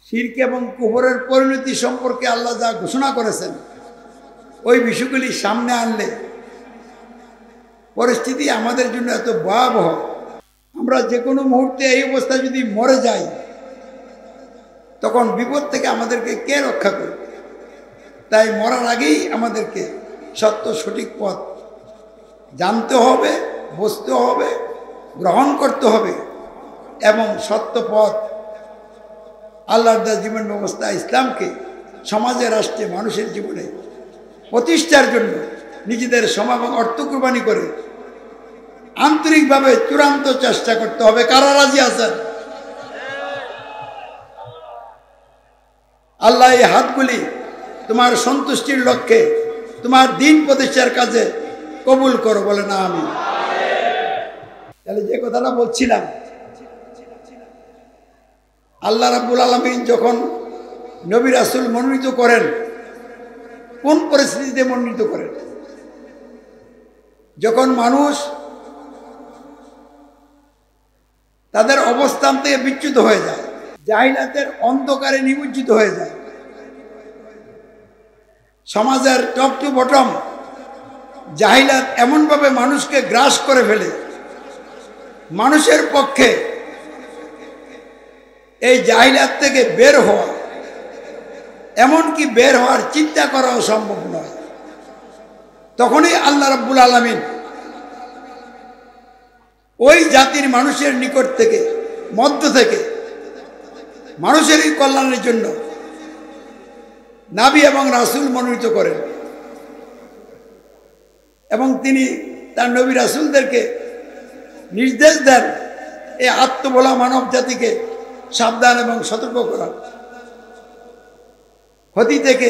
শিরক এবং কুফরের পরিণতি সম্পর্কে আল্লাহ যা ঘোষণা করেছেন, ওই বিষয়গুলি সামনে আনলে পরিস্থিতি আমাদের জন্য এত ভয়াবহ, আমরা যে কোনো মুহূর্তে এই অবস্থায় যদি মরে যাই, তখন বিপদ থেকে আমাদেরকে কে রক্ষা করবে? তাই মরার আগেই আমাদেরকে সত্য সঠিক পথ জানতে হবে, বুঝতে হবে, গ্রহণ করতে হবে এবং সত্য পথ আল্লাহর দেওয়া জীবন ব্যবস্থা ইসলামকে সমাজে, রাষ্ট্রে, মানুষের জীবনে প্রতিষ্ঠার জন্য নিজেদের সময় এবং অর্থ কুরবানি করে আন্তরিকভাবে চূড়ান্ত চেষ্টা করতে হবে। কারা রাজি আছেন? আল্লাহ এই হাতগুলি তোমার সন্তুষ্টির লক্ষ্যে তোমার দিন প্রতিষ্ঠার কাজে কবুল করো, বলে না আমি। তাহলে যে কথাটা বলছিলাম, আল্লাহ রাব্বুল আলামিন যখন নবী রাসূল মনোনীত করেন, কোন পরিস্থিতিতে মনোনীত করেন? যখন মানুষ তাদের অবস্থান থেকে বিচ্যুত হয়ে যায়, জাহিলাতের অন্ধকারে নিমজ্জিত হয়ে যায়, সমাজের টপ টু বটম জাহিলাত এমনভাবে মানুষকে গ্রাস করে ফেলে, মানুষের পক্ষে এই জাহিলাত থেকে বের হওয়া, এমনকি বের হওয়ার চিন্তা করাও সম্ভব নয়। তখনই আল্লাহ রাব্বুল আলামিন ওই জাতির মানুষের নিকট থেকে, মধ্য থেকে মানুষেরই কল্যাণের জন্য নবী এবং রাসূল মনোনীত করেন এবং তিনি তার নবী রাসূলদেরকে নির্দেশ দেন এই আত্মভোলা মানব জাতিকে সাবধান এবং সতর্ক করার, ক্ষতি থেকে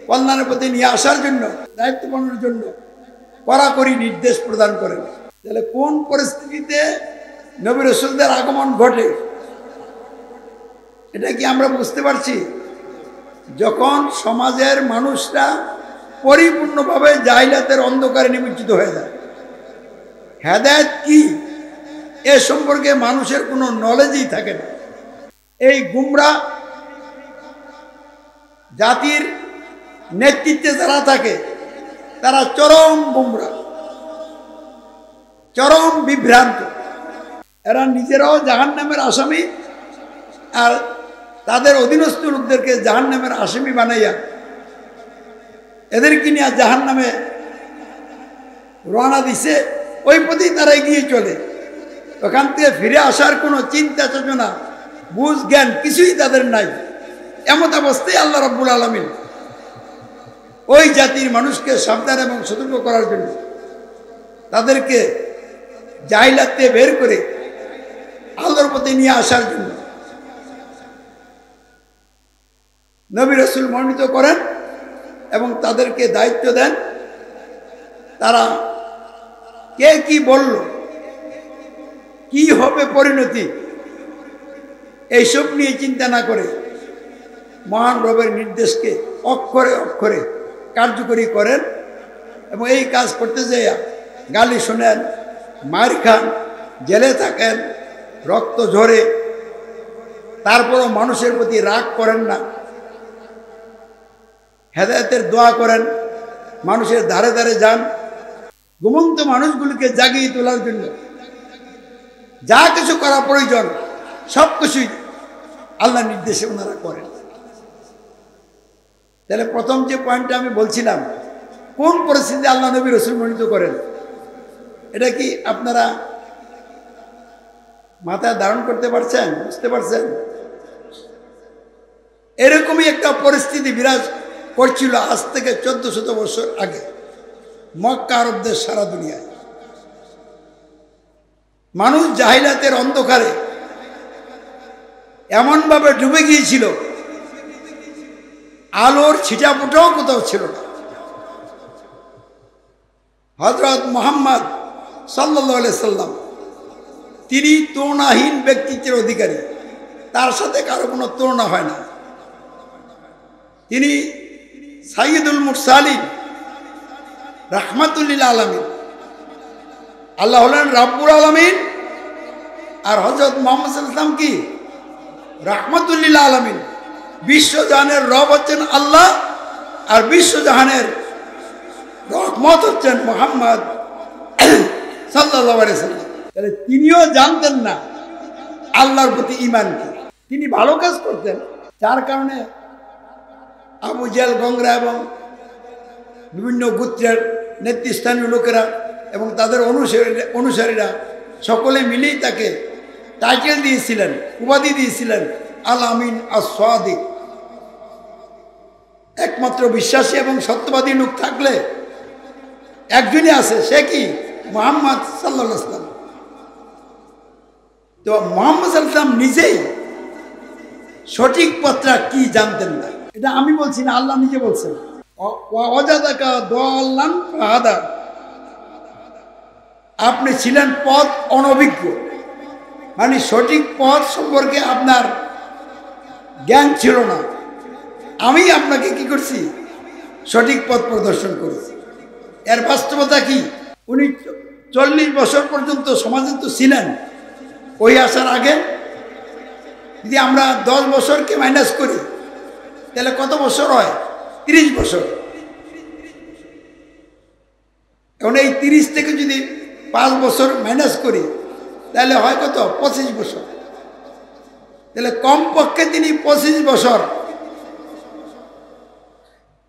কল্যাণের পথে নিয়ে আসার জন্য, দায়িত্ব পালনের জন্য কড়াকড়ি নির্দেশ প্রদান করেন। তাহলে কোন পরিস্থিতিতে নবী রাসূলদের আগমন ঘটে, এটা কি আমরা বুঝতে পারছি? যখন সমাজের মানুষরা পরিপূর্ণভাবে জাহিলাতের অন্ধকারে নিমজ্জিত হয়ে যায়। হেদায়েত কি এ সম্পর্কে মানুষের কোনো নলেজই থাকে না। এই গুমরা জাতির নেতৃত্বে যারা থাকে, তারা চরম গুমরা, চরম বিভ্রান্ত। এরা নিজেরাও জাহান্নামের আসামি, আর তাদের অধীনস্থ লোকদেরকে জাহান্নামের আসামি বানাইয়া এদেরকে নিয়ে জাহান্নামে রওনা দিছে। ওই পথেই তারা এগিয়ে চলে। ওখান থেকে ফিরে আসার কোনো চিন্তা চেতনা, বুঝ জ্ঞান কিছুই তাদের নাই। এমত অবস্থায় আল্লাহ রাব্বুল আলামিন ওই জাতির মানুষকে সাবধান এবং সতর্ক করার জন্য, তাদেরকে জাহিলাত থেকে বের করে আল্লাহর পথে নিয়ে আসার জন্য নবী রাসূল মনোনীত করেন এবং তাদেরকে দায়িত্ব দেন। তারা কে কি বলল, কি হবে পরিণতি, এইসব নিয়ে চিন্তা না করে মহান রবের নির্দেশকে অক্ষরে অক্ষরে কার্যকরী করেন এবং এই কাজ করতে যেয়ে গালি শোনেন, মার খান, জেলে থাকেন, রক্ত ঝরে, তারপরও মানুষের প্রতি রাগ করেন না, হেদায়েতের দোয়া করেন, মানুষের ধারে ধারে যান, ঘুমন্ত মানুষগুলিকে জাগিয়ে তোলার জন্য যা কিছু করা প্রয়োজন সব কিছুই আল্লাহ নির্দেশে ওনারা করেন। তাহলে প্রথম যে পয়েন্টটা আমি বলছিলাম, কোন পরিস্থিতিতে আল্লাহ নবী রাসূল মনোনীত করেন, এটা কি আপনারা মাথায় ধারণ করতে পারছেন, বুঝতে পারছেন? এরকমই একটা পরিস্থিতি বিরাজ করছিল আজ থেকে 1400 বছর আগে মক্কা, আরবদের সারা দুনিয়ায়। মানুষ জাহিলাতের অন্ধকারে এমনভাবে ডুবে গিয়েছিল, আলোর ছিটাফোঁটাও কোথাও ছিল না। হযরত মুহাম্মদ সাল্লাল্লাহু আলাইহি সাল্লাম তিনি তুলনাহীন ব্যক্তিত্বের অধিকারী, তার সাথে কারো কোনো তুলনা হয় না। তিনি সাইয়্যিদুল মুরসালিন, রাহমাতুল লিল আলামিন। আল্লাহ হলেন রাব্বুল আলামিন, আর হযরত মুহাম্মদ সাল্লাল্লাহু আলাইহি সাল্লাম কি রাহমাতুল লিল আলামিন। বিশ্বজাহানের রব হচ্ছেন আল্লাহ, আর বিশ্বজাহানের রহমত হচ্ছেন মুহাম্মদ সাল্লাল্লাহু আলাইহি ওয়াসাল্লাম। তাহলে তিনিও জানতেন না আল্লাহর প্রতি ঈমান কি। তিনি ভালো কাজ করতেন, যার কারণে আবু জেহেল, গংরা এবং বিভিন্ন গোত্রের নেতৃস্থানীয় লোকেরা এবং তাদের অনুসারীরা সকলে মিলেই তাকে টাইটেল দিয়েছিলেন, উপাধি দিয়েছিলেন আল আমিন আস-সাদিক। একমাত্র বিশ্বাসী এবং সত্যবাদী লোক থাকলে একজনই আছে, সে কি? মুহাম্মদ সাল্লাল্লাহু আলাইহি ওয়াসাল্লাম। তো মুহাম্মদ সাল্লাল্লাহু আলাইহি ওয়াসাল্লাম নিজেই সঠিক পথটা কি জানতেন না। এটা আমি বলছি না, আল্লাহ নিজে বলছেন, ওয়াজাদাকা দাল্লান ফাহাদা। আপনি ছিলেন পথ অনভিজ্ঞ, মানে সঠিক পথ সম্পর্কে আপনার জ্ঞান ছিল না। আমি আপনাকে কি করছি? সঠিক পথ প্রদর্শন করেছি। এর বাস্তবতা কি? উনি 40 বছর পর্যন্ত সমাজে তো ছিলেন। ওই আসার আগে যদি আমরা 10 বছরকে মাইনাস করি তাহলে কত বছর হয়? 30 বছর। এখন এই 30 থেকে যদি 5 বছর মাইনাস করি তাহলে হয় কত? 25 বছর। তাহলে কমপক্ষে তিনি 25 বছর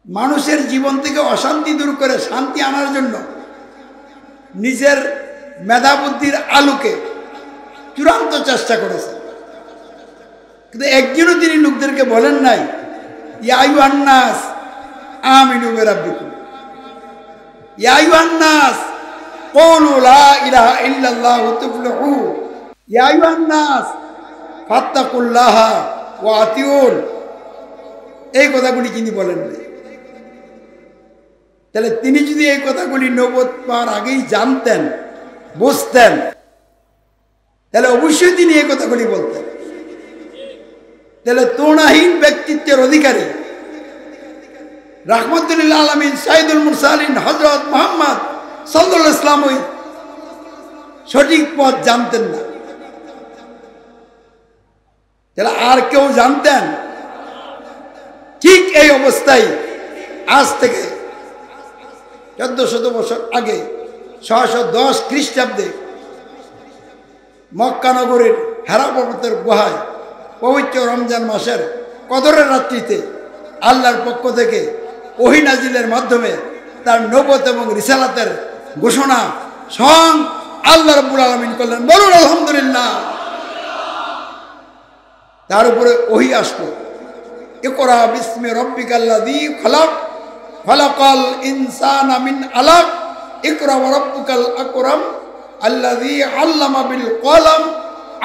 মানুষের জীবন থেকে অশান্তি দূর করে শান্তি আনার জন্য নিজের মেধাবুদ্ধির আলোকে চূড়ান্ত চেষ্টা করেছেন। কিন্তু একদিনও তিনি লোকদেরকে বলেন নাই, ইয়া আইয়ুহান নাস আমিনু বিরাব্বিকুম, ইয়া আইয়ুহান নাস কুলু লা ইলাহা ইল্লাল্লাহু তুফলিহু, ইয়া আইয়ুহান নাস ফাত্তাকুল্লাহা ওয়া আতিউন। এই কথাগুলি তিনি বলেন নাই। তাহলে তিনি যদি এই কথাগুলি নবুয়ত পাওয়ার আগেই জানতেন, বুঝতেন, তাহলে অবশ্যই তিনি এই কথাগুলি বলতেন। তাহলে তুলনাহীন ব্যক্তিত্বের অধিকারী রাহমাতুল লিল আলামিন সাইয়্যিদুল মুরসালিন হযরত মুহাম্মদ সাল্লাল্লাহু আলাইহি ওয়াসাল্লাম সঠিক পথ জানতেন না। তাহলে আর কেউ জানতেন? ঠিক এই অবস্থায় আজ থেকে 1400 বছর আগে 610 খ্রিস্টাব্দে মক্কা নগরীর হেরা পর্বতের গুহায় পবিত্র রমজান মাসের কদরের রাত্রিতে আল্লাহর পক্ষ থেকে ওহী নাজিলের মাধ্যমে তার নবুয়ত এবং রিসালাতের ঘোষণা স্বয়ং আল্লাহ রাব্বুল আলামিন করলেন। বলুন আলহামদুলিল্লাহ। তার উপরে ওহী আসলো, ইকরা বিসমি রাব্বিকাল্লাযী খালাক, খালাকাল ইনসানা মিন আলাক, ইকরা ওয়া রাব্বুকাল আকরাম আল্লাযী আল্লামা বিল কলম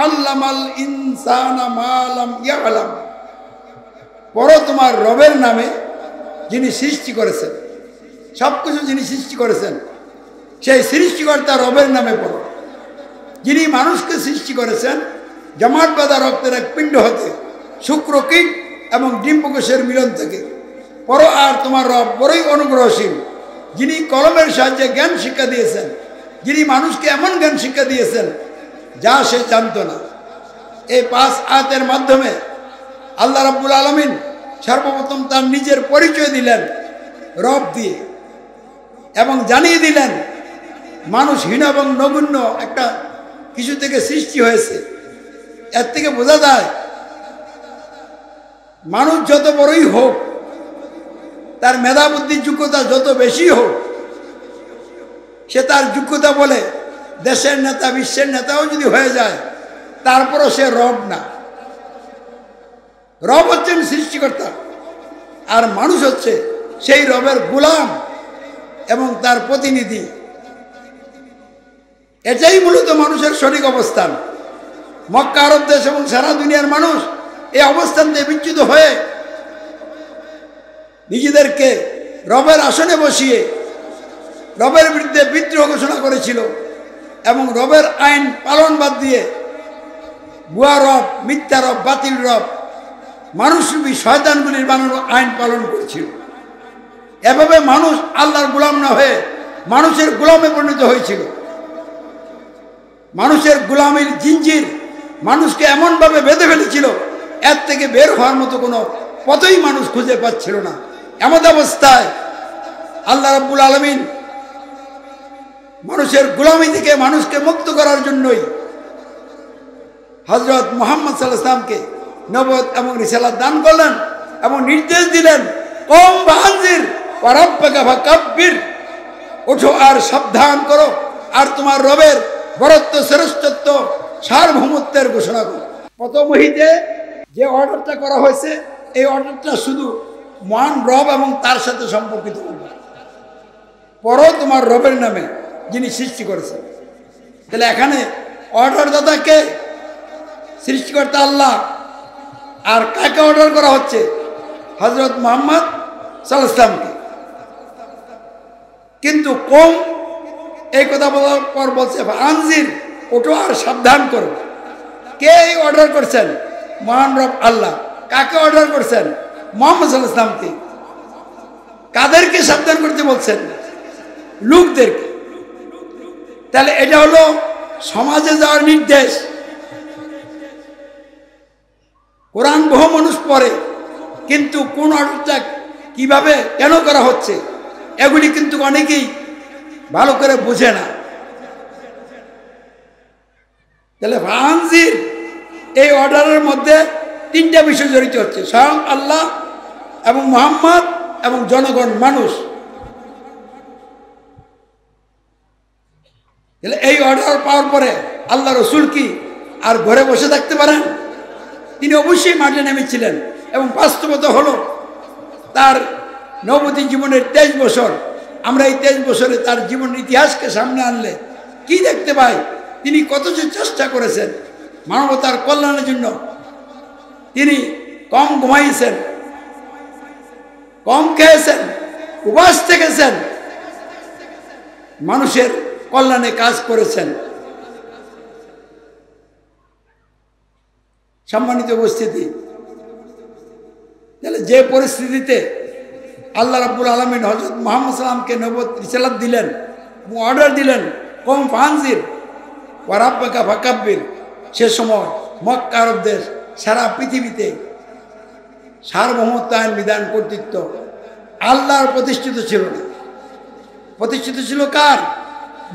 আল্লামাল ইনসানা মা লাম ইয়ালাম। পড়ো তোমার রবের নামে, যিনি সৃষ্টি করেছেন, সবকিছু যিনি সৃষ্টি করেছেন সেই সৃষ্টিকর্তা রবের নামে পড়ো, যিনি মানুষকে সৃষ্টি করেছেন জমাট বাঁধা রক্তের এক পিণ্ড হতে, শুক্রকীট এবং ডিম্বকোষের মিলন থেকে। পড়ো আর তোমার রব বড়ই অনুগ্রহশীল, যিনি কলমের সাহায্যে জ্ঞান শিক্ষা দিয়েছেন, যিনি মানুষকে এমন জ্ঞান শিক্ষা দিয়েছেন যা সে জানত না। এই 5 আয়াতের মাধ্যমে আল্লাহ রাব্বুল আলামিন সর্বপ্রথম তার নিজের পরিচয় দিলেন রব দিয়ে, এবং জানিয়ে দিলেন মানুষ হীন এবং নগণ্য একটা কিছু থেকে সৃষ্টি হয়েছে। এর থেকে বোঝা যায় মানুষ যত বড়ই হোক, তার মেধা বুদ্ধির যোগ্যতা যত বেশি হোক, সে তার যোগ্যতা বলে দেশের নেতা, বিশ্বের নেতাও যদি হয়ে যায়, তারপরও সে রব না। রব হচ্ছেন সৃষ্টিকর্তা, আর মানুষ হচ্ছে সেই রবের গোলাম এবং তার প্রতিনিধি। এটাই মূলত মানুষের সঠিক অবস্থান। মক্কা, আরব দেশ এবং সারা দুনিয়ার মানুষ এই অবস্থান থেকে বিচ্যুত হয়ে নিজেদেরকে রবের আসনে বসিয়ে রবের বিরুদ্ধে বিদ্রোহ ঘোষণা করেছিল, এবং রবের আইন পালন বাদ দিয়ে ভুয়া রব, মিথ্যা রব, বাতিল রব, মানুষরূপী শয়তানগুলির বানানো আইন পালন করেছিল। এভাবে মানুষ আল্লাহর গোলাম না হয়ে মানুষের গোলামে পরিণত হয়েছিল। মানুষের গোলামির জিঞ্জির মানুষকে এমনভাবে বেঁধে ফেলেছিল, এর থেকে বের হওয়ার মতো কোনো পথই মানুষ খুঁজে পাচ্ছিল না। এমন অবস্থায় আল্লাহ রাব্বুল আলামিন মানুষের গোলামি থেকে মানুষকে মুক্ত করার জন্যই হযরত মুহাম্মদ সাল্লাল্লাহু আলাইহি ওয়াসাল্লামকে নবুয়ত এবং রিসালাত দান করলেন এবং নির্দেশ দিলেন, কম বানজির ওয়া রাব্বাকা ফাকাব্বির, ওঠো আর সাবধান করো আর তোমার রবের বরত্ব, শ্রেষ্ঠত্ব, সার্বভৌমত্বের ঘোষণা করো। প্রথম ওহীতে যে অর্ডারটা করা হয়েছে, এই অর্ডারটা শুধু মহান রব এবং তার সাথে সম্পর্কিত। পড়ো তোমার রবের নামে যিনি সৃষ্টি করেছেন। তাহলে এখানে অর্ডারদাতা কে? সৃষ্টিকর্তা আল্লাহ। আর কাকে অর্ডার করা হচ্ছে? হযরত মুহাম্মদ সাল্লাল্লাহু আলাইহি ওয়াসাল্লামকে। কিন্তু কম এই কথা বলার পর বলছে আনজির, ওঠো আর সাবধান করো। কে এই অর্ডার করছেন? মহান রব আল্লাহ। কাকে অর্ডার করছেন? মুহাম্মদ সাল্লাল্লাহু আলাইহি ওয়াসাল্লামকে। কাদেরকে সাবধান করতে বলছেন? লোকদেরকে। তাহলে এটা হলো সমাজে যাওয়ার নির্দেশ। কোরআন বহু মানুষ পড়ে, কিন্তু কোন অর্ডারটা কিভাবে কেন করা হচ্ছে এগুলি কিন্তু অনেকেই ভালো করে বোঝে না। তাহলে ফানজির এই অর্ডারের মধ্যে তিনটা বিষয় জড়িত হচ্ছে, স্বয়ং আল্লাহ এবং মুহাম্মদ এবং জনগণ, মানুষ। তাহলে এই অর্ডার পাওয়ার পরে আল্লাহ রসুল কি আর ঘরে বসে থাকতে পারেন? তিনি অবশ্যই মাঠে নেমেছিলেন এবং বাস্তবতা হলো তার নবতী জীবনের 23 বছর। আমরা এই 23 বছরে তার জীবনের ইতিহাসকে সামনে আনলে কি দেখতে পাই? তিনি কত যে চেষ্টা করেছেন মানবতার কল্যাণের জন্য। তিনি কম ঘুমাইয়েছেন, কম খেয়েছেন, উপবাস থেকেছেন, মানুষের কল্যাণে কাজ করেছেন। সম্মানিত উপস্থিতি, তাহলে যে পরিস্থিতিতে আল্লাহ রাব্বুল আলামিন হযরত মুহাম্মদ সাল্লামকে নবুয়ত রিসালাত দিলেন এবং অর্ডার দিলেন কম ফানজির ওয়া রাব্বাকা ফাকাব্বির, সে সময় মক্কা আরব দেশ সারা পৃথিবীতে সার্বভৌমত্ব, আইন বিধান, কর্তৃত্ব আল্লাহর প্রতিষ্ঠিত ছিল না। প্রতিষ্ঠিত ছিল কার?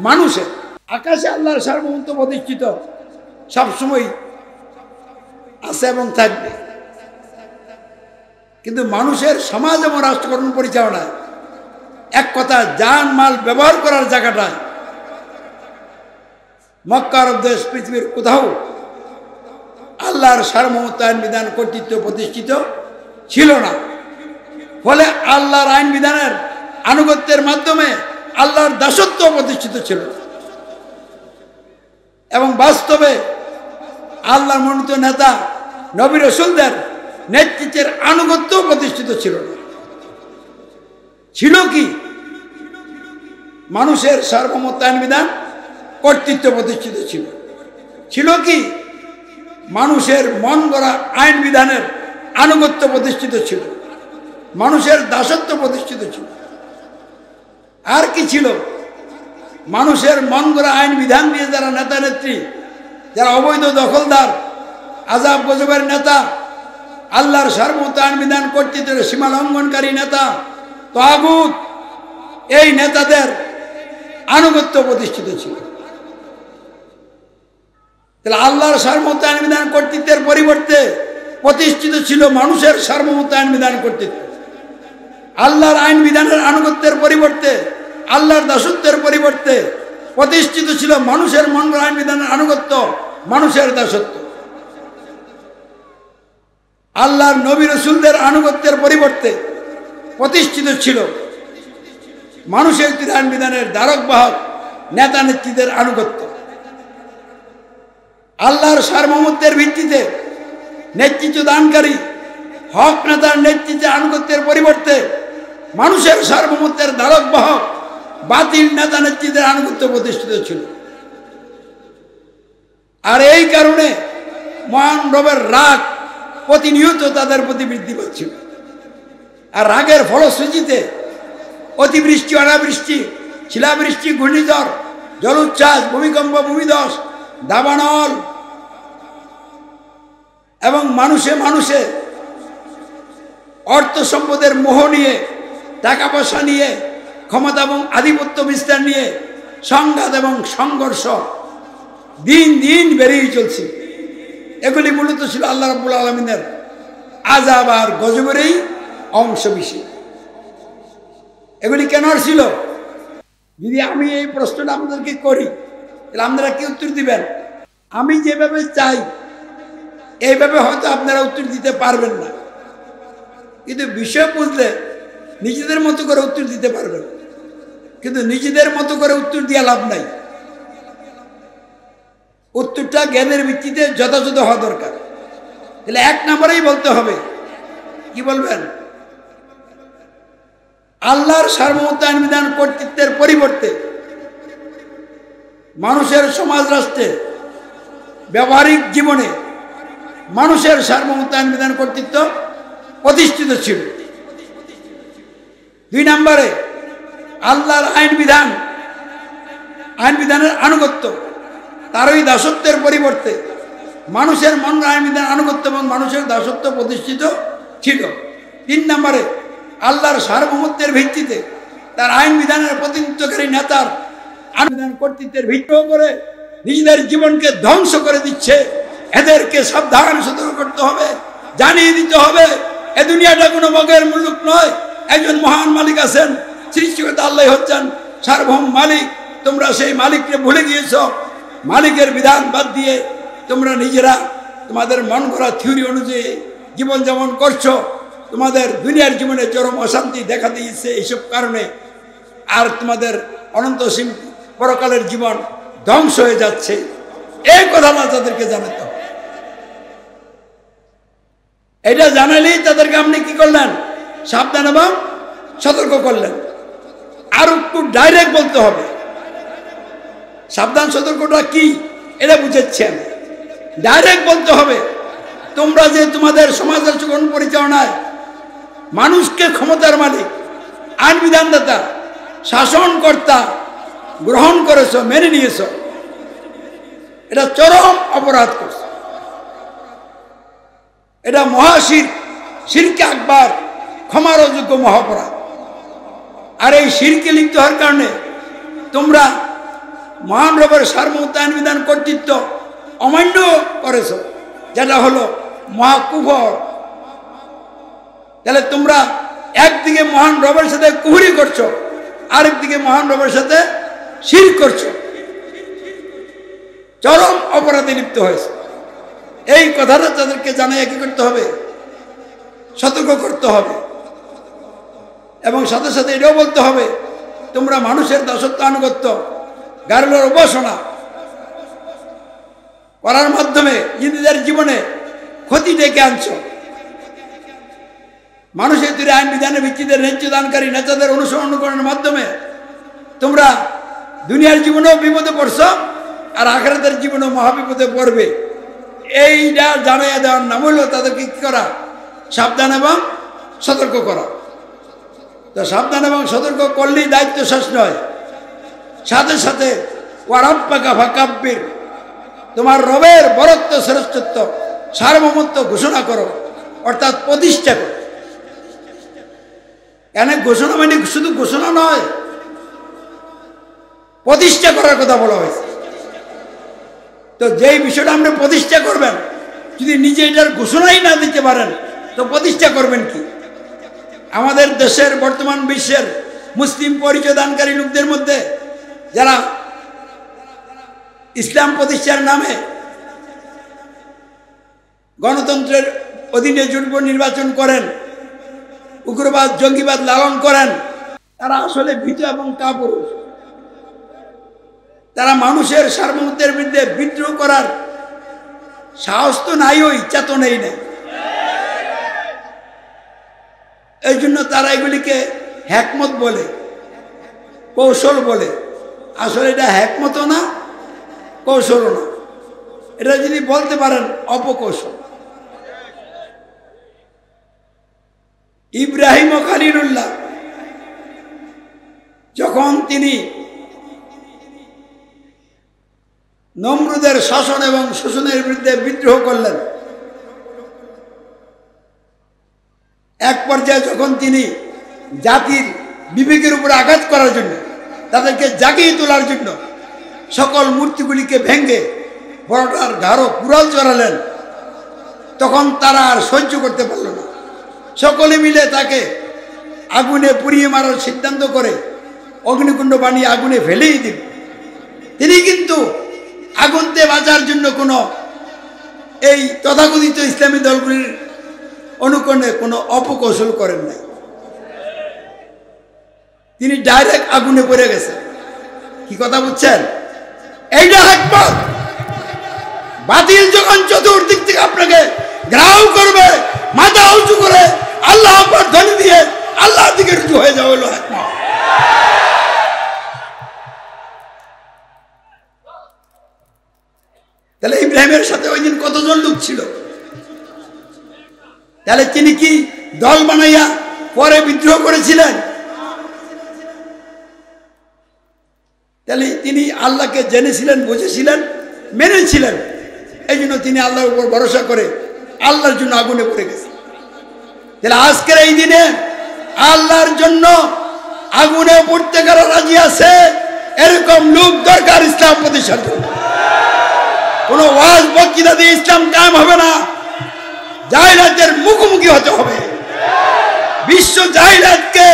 মানুষের। আকাশে আল্লাহর সার্বভৌমত্ব প্রতিষ্ঠিত সবসময় আছে এবং থাকবে, কিন্তু মানুষের সমাজ এবং রাষ্ট্রকরণ পরিচালনায়, এক কথা জান মাল ব্যবহার করার জায়গাটায় মক্কা আরব দেশ পৃথিবীর কোথাও আল্লাহর সার্বভৌমত্ব, আইন বিধান, কর্তৃত্ব প্রতিষ্ঠিত ছিল না। ফলে আল্লাহর আইন বিধানের আনুগত্যের মাধ্যমে আল্লাহর দাসত্ব প্রতিষ্ঠিত ছিল এবং বাস্তবে আল্লাহর মনোনীত নেতা নবী রাসূলদের নেতৃত্বের আনুগত্য প্রতিষ্ঠিত ছিল না। ছিল কি? মানুষের সার্বভৌমত্ব, আইন বিধান, কর্তৃত্ব প্রতিষ্ঠিত ছিল। ছিল কি? মানুষের মন গড়া আইন বিধানের আনুগত্য প্রতিষ্ঠিত ছিল, মানুষের দাসত্ব প্রতিষ্ঠিত ছিল। আর কি ছিল? মানুষের মন গড়া আইন বিধান দিয়ে যারা নেতা নেত্রী, যারা অবৈধ দখলদার, আযাব গজবের নেতা, আল্লাহর সার্বভৌমত্ব, আইন বিধান, কর্তৃত্বের সীমা লঙ্ঘনকারী নেতা, তাগুত, এই নেতাদের আনুগত্য প্রতিষ্ঠিত ছিল। তাহলে আল্লাহর সার্বভৌমত্ব, আইন বিধান, কর্তৃত্বের পরিবর্তে প্রতিষ্ঠিত ছিল মানুষের সার্বভৌমত্ব, আইন বিধান, কর্তৃত্ব। আল্লাহর আইন বিধানের আনুগত্যের পরিবর্তে, আল্লাহর দাসত্বের পরিবর্তে প্রতিষ্ঠিত ছিল মানুষের মন গড়া আইন বিধানের আনুগত্য, মানুষের দাসত্ব। আল্লাহর নবী রাসূলদের আনুগত্যের পরিবর্তে প্রতিষ্ঠিত ছিল মানুষের আইন বিধানের ধারক বাহক নেতা নেত্রীদের আনুগত্য। আল্লাহর সার্বভৌমত্বের ভিত্তিতে নেতৃত্ব দানকারী হক নেতার নেতৃত্বে আনুগত্যের পরিবর্তে মানুষের সার্বভৌমত্বের ধারক বাহক বাতিল নেতা নেত্রীদের আনুগত্য প্রতিষ্ঠিত ছিল। আর এই কারণে মহান রবের রাগ প্রতিনিয়ত তাদের প্রতি বৃদ্ধি পাচ্ছিল। আর রাগের ফলশ্রুতিতে অতিবৃষ্টি, অনাবৃষ্টি, শিলাবৃষ্টি, ঘূর্ণিঝড়, জলোচ্ছ্বাস, ভূমিকম্প, ভূমিধস, দাবানল, এবং মানুষে মানুষে অর্থ সম্পদের মোহ নিয়ে, টাকা পয়সা নিয়ে, ক্ষমতা এবং আধিপত্য বিস্তার নিয়ে সংঘাত এবং সংঘর্ষ দিন দিন বেড়েই চলছে। এগুলি মূলত ছিল আল্লাহ রাব্বুল আলামিনের আযাব আর গজবেরই অংশ বিশেষ। এগুলি কেন ছিল? যদি আমি এই প্রশ্নটা আপনাদেরকে করি, তাহলে আপনারা কি উত্তর দিবেন? আমি যেভাবে চাই এইভাবে হয়তো আপনারা উত্তর দিতে পারবেন না, কিন্তু বিষয় বুঝলে নিজেদের মতো করে উত্তর দিতে পারবেন। কিন্তু নিজেদের মতো করে উত্তর দিয়ে লাভ নাই। উত্তরটা জ্ঞানের ভিত্তিতে যথাযথ হওয়া দরকার। তাহলে এক নম্বরেই বলতে হবে, কি বলবেন? আল্লাহর সার্বভৌমত্ব আইন বিধান কর্তৃত্বের পরিবর্তে মানুষের সমাজ রাষ্ট্রে ব্যবহারিক জীবনে মানুষের সার্বভৌমত্ব আইন বিধান কর্তৃত্ব প্রতিষ্ঠিত ছিল। দুই নম্বরে আল্লাহর আইন বিধানের আনুগত্য, তারই দাসত্বের পরিবর্তে মানুষের মন আইন বিধান আনুগত্য এবং মানুষের দাসত্ব প্রতিষ্ঠিত ছিল। তিন নম্বরে আল্লাহর সার্বভৌমত্বের ভিত্তিতে তার আইন বিধানের প্রতিনিধিত্বকারী নেতার আইন বিধান কর্তৃত্বের ভিত্তি করে নিজেদের জীবনকে ধ্বংস করে দিচ্ছে। এদেরকে সাবধান সতর্ক করতে হবে, জানিয়ে দিতে হবে এ দুনিয়াটা কোনো মগের মুলুক নয়। একজন মহান মালিক আছেন, সৃষ্টিকর্তা আল্লাহ হচ্ছেন সার্বভৌম মালিক। তোমরা সেই মালিককে ভুলে গিয়েছ। মালিকের বিধান বাদ দিয়ে তোমরা নিজেরা তোমাদের মন করা থিওরি অনুযায়ী জীবনযাপন করছো। তোমাদের দুনিয়ার জীবনে চরম অশান্তি দেখা দিয়েছে এইসব কারণে, আর তোমাদের অনন্তসীম পরকালের জীবন ধ্বংস হয়ে যাচ্ছে। এই কথাটা তাদেরকে জানাতে হবে। এটা জানালেই তাদেরকে আপনি কি করলেন? সাবধান এবং সতর্ক করলেন। আর একটু ডাইরেক্ট বলতে হবে। সাবধান সতর্কটা কি এটা বুঝেছেন। ডাইরেক্ট বলতে হবে, তোমরা যে তোমাদের সমাজ রাষ্ট্র পরিচালনায় মানুষকে ক্ষমতার মালিক, আইন বিধানদাতা, শাসনকর্তা গ্রহণ করেছ, মেনে নিয়েছ, এটা চরম অপরাধ করছে। এটা মহাশিরক, শিরকে আকবার, ক্ষমার অযোগ্য মহাপরাধ। আর এই শিরকে লিপ্ত হওয়ার কারণে তোমরা মহান রবের সার্বভৌমত্ব আইন বিধান কর্তৃত্ব অমান্য করেছ, যেটা হলো মহাকুফর। তাহলে তোমরা একদিকে মহান রবের সাথে কুফরি করছো, আরেকদিকে মহান রবের সাথে শিরক করছো, চরম অপরাধে লিপ্ত হয়েছে। এই কথাটা তাদেরকে জানাই কি করতে হবে? সতর্ক করতে হবে। এবং সাথে সাথে এটাও বলতে হবে, তোমরা মানুষের দাসত্ব আনুগত্য, গারুলের উপাসনা করার মাধ্যমে নিজেদের জীবনে ক্ষতি ডেকে আনছো। মানুষের তৈরি আইন বিধানের ভিত্তিতে ন্যায্য দানকারী নেতাদের অনুসরণের মাধ্যমে তোমরা দুনিয়ার জীবনেও বিপদে পড়ছো, আর আখিরাতের জীবনেও মহাবিপদে পড়বে। এইটা জানাইয়া দেওয়ার নাম হলো তাদেরকে কি করা? সাবধান এবং সতর্ক করা। তো সাবধান এবং সতর্ক করলেই দায়িত্ব শেষ নয়, সাথে সাথে ওয়ারাব্বাকা ফাকাব্বির, তোমার রবের বরত্ব, শ্রেষ্ঠত্ব, সার্বভৌমত্ব ঘোষণা করো, অর্থাৎ প্রতিষ্ঠা করো। কেন ঘোষণা মানে শুধু ঘোষণা নয়, প্রতিষ্ঠা করার কথা বলা হয়েছে। তো যেই বিষয়টা আপনি প্রতিষ্ঠা করবেন, যদি নিজে এটার ঘোষণাই না দিতে পারেন তো প্রতিষ্ঠা করবেন কি? আমাদের দেশের বর্তমান বিশ্বের মুসলিম পরিচয় দানকারী লোকদের মধ্যে যারা ইসলাম প্রতিষ্ঠার নামে গণতন্ত্রের অধীনে জুটব নির্বাচন করেন, উগ্রবাদ জঙ্গিবাদ লালন করেন, তারা আসলে ভীত এবং কাপুরুষ। তারা মানুষের সার্বভৌমত্বের বিরুদ্ধে বিদ্রোহ করার সাহস তো নাই, ওই ইচ্ছা তো নেই না। এই জন্য তারা এগুলিকে হ্যাকমত বলে, কৌশল বলে। আসলে এটা হ্যাকমতও না, কৌশলও না, এটা যদি বলতে পারেন অপকৌশল। ইব্রাহিম ও খলিলুল্লাহ যখন তিনি নমরুদের শাসন এবং শোষণের বিরুদ্ধে বিদ্রোহ করলেন, এক পর্যায়ে যখন তিনি জাতির বিবেকের উপরে আঘাত করার জন্য, তাদেরকে জাগিয়ে তোলার জন্য সকল মূর্তিগুলিকে ভেঙে বড়টার গাঢ় কুড়াল চড়ালেন, তখন তারা আর সহ্য করতে পারল না। সকলে মিলে তাকে আগুনে পুড়িয়ে মারার সিদ্ধান্ত করে অগ্নিকুণ্ড বানিয়ে আগুনে ফেলেই দিল। তিনি কিন্তু আগুনতে বাঁচার জন্য কোনো এই তথাকথিত ইসলামী দলগুলির অনুকরণে কোনো অপকৌশল করেন নাই। তিনি ডাইরেক্ট আগুনে পড়ে গেছেন। কি কথা বুঝছেন? এইটা হিকমত। বাতিল যখন চতুর্দিক থেকে আপনাকে ঘেরাও করবে, মাথা উঁচু করে আল্লাহ আকবার ধ্বনি দিয়ে আল্লাহর দিকে রুজু হয়ে যাওয়া হলো হিকমত। তাহলে ইব্রাহিমের সাথে ওই দিন কতজন লোক ছিল? তাহলে তিনি কি দল বানাইয়া পরে বিদ্রোহ করেছিলেন? তাহলে তিনি আল্লাহকে জেনেছিলেন, বুঝেছিলেন, মেনেছিলেন। এই জন্য তিনি আল্লাহর উপর ভরসা করে আল্লাহর জন্য আগুনে পড়ে গেছেন। তাহলে আজকের এই দিনে আল্লাহর জন্য আগুনে পড়তে কারা রাজি আছে? এরকম লোক দরকার ইসলাম প্রতিষ্ঠার জন্য। কোন ওয়াজ বক্তৃতা দিয়ে ইসলাম কায়েম হবে না। জাহিলাতের মুখোমুখি হতে হবে। বিশ্ব জাহিলাতকে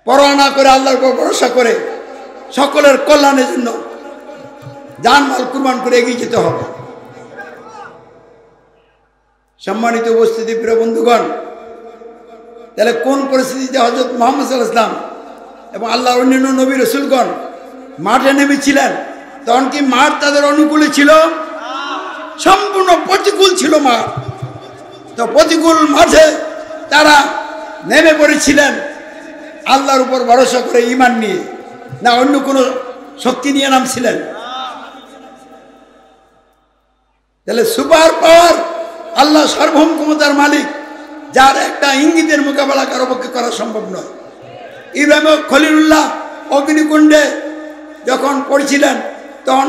পরোয়া না করে আল্লাহর উপর ভরসা করে সকলের কল্যাণের জন্য জানমাল কুরবান করে এগিয়ে যেতে হবে। সম্মানিত উপস্থিতি, প্রিয় বন্ধুগণ, তাহলে কোন পরিস্থিতিতে হযরত মুহাম্মদ সাল্লাল্লাহু আলাইহি ওয়াসাল্লাম এবং আল্লাহর অন্যান্য নবী রাসূলগণ মাঠে নেমেছিলেন? তখন কি মাঠ তাদের অনুকূলে ছিল? সম্পূর্ণ প্রতিকূল ছিল মাঠ। তো প্রতিকূল মাঠে তারা নেমে পড়েছিলেন আল্লাহর উপর ভরসা করে, ঈমান নিয়ে, না অন্য কোনো শক্তি নিয়ে নামছিলেন? তাহলে সুপার পাওয়ার আল্লাহ সার্বভৌম ক্ষমতার মালিক, যার একটা ইঙ্গিতের মোকাবেলা কারো পক্ষে করা সম্ভব নয়। ইব্রাহিম খলিলুল্লাহ অগ্নিকুণ্ডে যখন পড়ছিলেন, তখন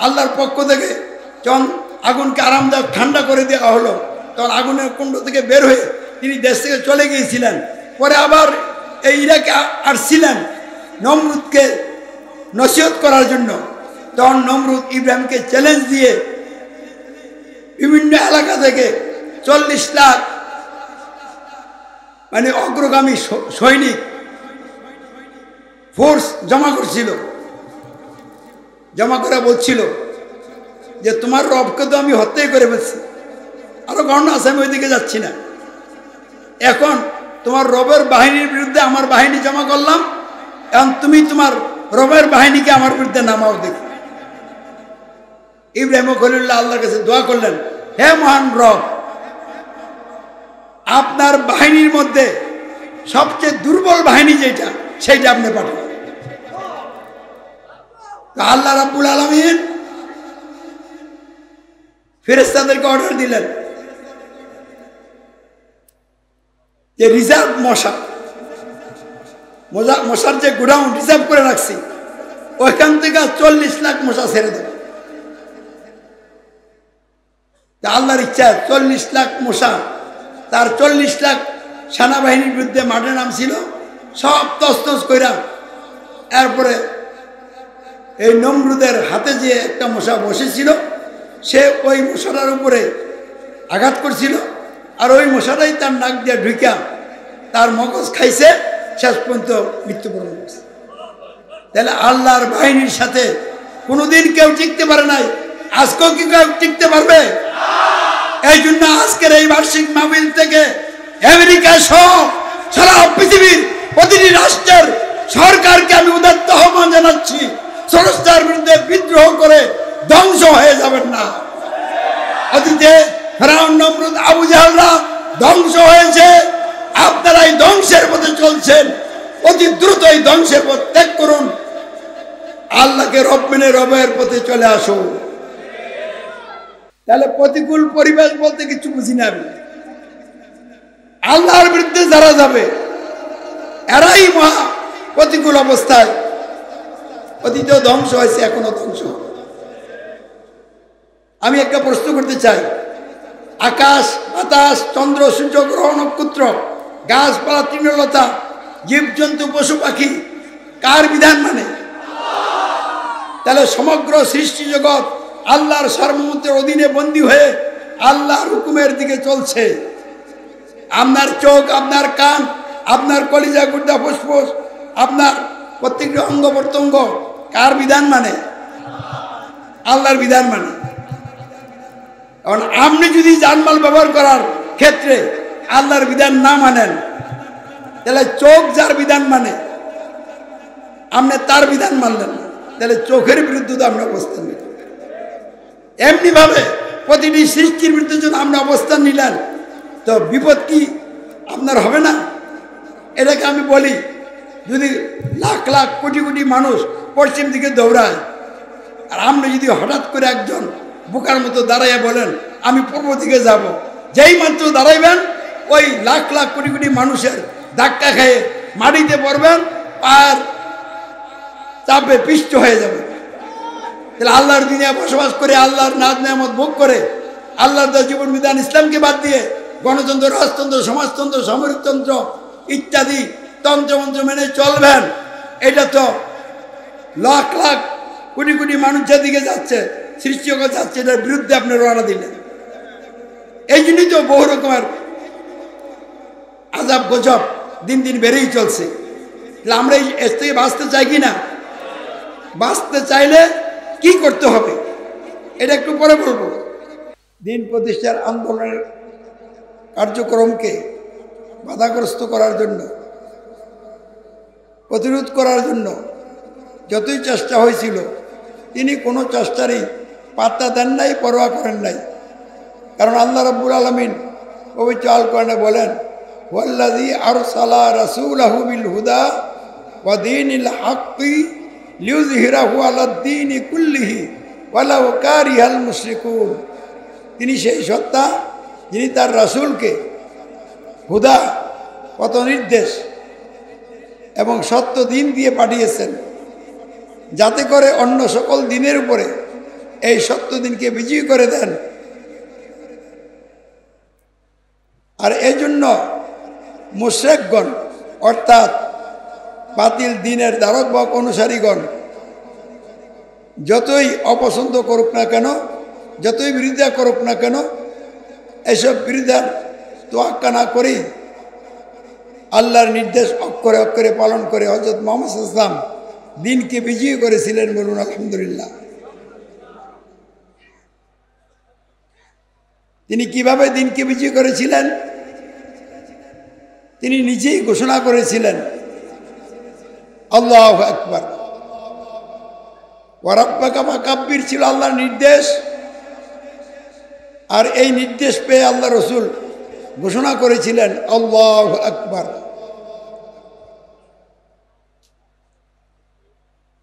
আল্লাহর পক্ষ থেকে যখন আগুনকে আরামদায়ক ঠান্ডা করে দেওয়া হলো, তখন আগুনের কুণ্ড থেকে বের হয়ে তিনি দেশ থেকে চলে গিয়েছিলেন। পরে আবার এই ইরাকে আসছিলেন নমরুদকে নসিহত করার জন্য। তখন নমরুদ ইব্রাহিমকে চ্যালেঞ্জ দিয়ে বিভিন্ন এলাকা থেকে 40 লাখ মানে অগ্রগামী সৈনিক ফোর্স জমা করছিল। জমা করে বলছিল যে তোমার রবকে তো আমি হত্যাই করে ফেলছি, আরো গণনা আছে, আমি ওইদিকে যাচ্ছি না। এখন তোমার রবের বাহিনীর বিরুদ্ধে আমার বাহিনী জমা করলাম, এখন তুমি তোমার রবের বাহিনীকে আমার বিরুদ্ধে নামাও দেখো। ইব্রাহিম খলিলুল্লাহ আল্লাহর কাছে দোয়া করলেন, হে মহান রব, আপনার বাহিনীর মধ্যে সবচেয়ে দুর্বল বাহিনী যেটা, সেইটা আপনি পাঠান। আল্লাহ রাব্বুল আলামিন ফেরেশতাদেরকে অর্ডার দিলেন যে রিজার্ভ মশার যে গোডাউন রিজার্ভ করে রাখছি, ওইখান থেকে 40 লাখ মশা ছেড়ে দেবে। তা আল্লাহর ইচ্ছা 40 লাখ মশা তার 40 লাখ সেনাবাহিনীর বিরুদ্ধে মাঠে নামছিল, সব তছনছ কইরা। এরপরে এই নমরুদের হাতে যে একটা মশা বসেছিল, সে ওই মশাটার উপরে আঘাত করছিল, আর ওই মশাটাই তার নাক দিয়ে ঢুকা তার মগজ খাইছে, শেষ পর্যন্ত মৃত্যুবরণ করছে। তাহলে আল্লাহর বাহিনীর সাথে কোনোদিন কেউ টিকতে পারে নাই, আজকেও কি কেউ টিকতে পারবে? এই জন্য আজকের এই বার্ষিক মাহফিল থেকে আমেরিকা সহ সারা পৃথিবীর প্রতিটি রাষ্ট্রের সরকারকে আমি উদাত্ত আহ্বান জানাচ্ছি, স্রষ্টার বিরুদ্ধে বিদ্রোহ করে ধ্বংস হয়ে যাবেন না। অতীতে ফেরাউন, নমরুদ, আবু জাহলরা ধ্বংস হয়েছে, আপনারা এই ধ্বংসের পথে চলছেন। অতি দ্রুত এই ধ্বংসের পথ ত্যাগ করুন, আল্লাহকে রব মেনে রবের পথে চলে আসুন। তাহলে প্রতিকূল পরিবেশ বলতে কিছু বুঝি না আমি। আল্লাহর বিরুদ্ধে যারা যাবে এরাই মহা প্রতিকূল অবস্থায়, অতীতেও ধ্বংস হয়েছে, এখনো ধ্বংস। আমি একটা প্রশ্ন করতে চাই, আকাশ বাতাস চন্দ্র সূর্য গ্রহ নক্ষত্র গাছপালা তৃণলতা জীবজন্তু পশু পাখি কার বিধান মানে? তাহলে সমগ্র সৃষ্টি জগৎ আল্লাহর সার্বভৌমত্বের অধীনে বন্দী হয়ে আল্লাহর হুকুমের দিকে চলছে। আপনার চোখ, আপনার কান, আপনার কলিজা গুর্দা ফুসফুস, আপনার প্রত্যেকটি অঙ্গ প্রত্যঙ্গ কার বিধান মানে? আল্লাহর বিধান মানে। কারণ আপনি যদি জানমাল ব্যবহার করার ক্ষেত্রে আল্লাহর বিধান না মানেন, তাহলে চোখ যার বিধান মানে আপনি তার বিধান মানলেন না, তাহলে চোখের বিরুদ্ধে তো আপনি অবস্থান নিলেন। এমনিভাবে প্রতিটি সৃষ্টির বিরুদ্ধে যখন আপনি অবস্থান নিলেন, তো বিপদ কি আপনার হবে না? এটাকে আমি বলি, যদি লাখ লাখ কোটি কোটি মানুষ পশ্চিম দিকে দৌড়ায়, আর আপনি যদি হঠাৎ করে একজন বোকার মতো দাঁড়াইয়া বলেন আমি পূর্ব দিকে যাব, যেই মাত্র দাঁড়াইবেন ওই লাখ লাখ কোটি কোটি মানুষের ধাক্কা খেয়ে মাটিতে পড়বেন, পায়ের চাপে পিষ্ট হয়ে যাবে। তাহলে আল্লাহর দিনে বসবাস করে, আল্লাহর নাজ নেয়ামত ভোগ করে, আল্লাহর দেওয়া জীবন বিধান ইসলামকে বাদ দিয়ে গণতন্ত্র, রাজতন্ত্র, সমাজতন্ত্র, সামরিকতন্ত্র ইত্যাদি তন্ত্রমন্ত্র মেনে চলবেন, এটা তো লাখ লাখ কোটি কোটি মানুষ যেদিকে যাচ্ছে, সৃষ্টি জগৎ যাচ্ছে, এটার বিরুদ্ধে আপনি রওনা দিলেন। এই জন্যই তো বহু রকমের আজাব গজব দিন দিন বেড়েই চলছে। তাহলে আমরা এর থেকে বাঁচতে চাই কি না? বাঁচতে চাইলে কি করতে হবে এটা একটু পরে বলবো। দিন প্রতিষ্ঠার আন্দোলনের কার্যক্রমকে বাধাগ্রস্ত করার জন্য, প্রতিরোধ করার জন্য যতই চেষ্টা হয়েছিল, তিনি কোনো চেষ্টারই পাত্তা দেন নাই, পরোয়া করেন নাই। কারণ আল্লাহ রাব্বুল আলামিন পবিত্র আল কোরআনে বলেন, ওয়াল্লাযী আরসালা রাসূলাহু বিল হুদা ওয়া দীনিল হাক্কি লিইয়ুযহিরাহু আলাদ-দীনি কুল্লিহি ওয়ালাউ কারিহাল মুশরিকুন। তিনি সেই সত্তা যিনি তার রাসূলকে হুদা, পথ নির্দেশ এবং সত্য দিন দিয়ে পাঠিয়েছেন, যাতে করে অন্য সকল দিনের উপরে এই সত্য দিনকে বিজয়ী করে দেন। আর এই জন্য মুশরিকগণ অর্থাৎ বাতিল দিনের ধারক বাহক অনুসারীগণ যতই অপছন্দ করুক না কেন, যতই বিরোধিতা করুক না কেন, এসব বিরোধিতার তোয়াক্কা না করেই আল্লাহর নির্দেশ অক্ষরে অক্ষরে পালন করে হযরত মুহাম্মদ সাল্লাল্লাহু আলাইহি ওয়াসাল্লাম দিনকে বিজয়ী করেছিলেন। বলুন আলহামদুলিল্লাহ। তিনি কিভাবে দিনকে বিজয়ী করেছিলেন? তিনি নিজেই ঘোষণা করেছিলেন, আল্লাহু আকবার, ওয়া রাব্বাকা ফাকাব্বির ছিল আল্লাহর নির্দেশ। আর এই নির্দেশ পেয়ে আল্লাহ রসুল ঘোষণা করেছিলেন আল্লাহু আকবার।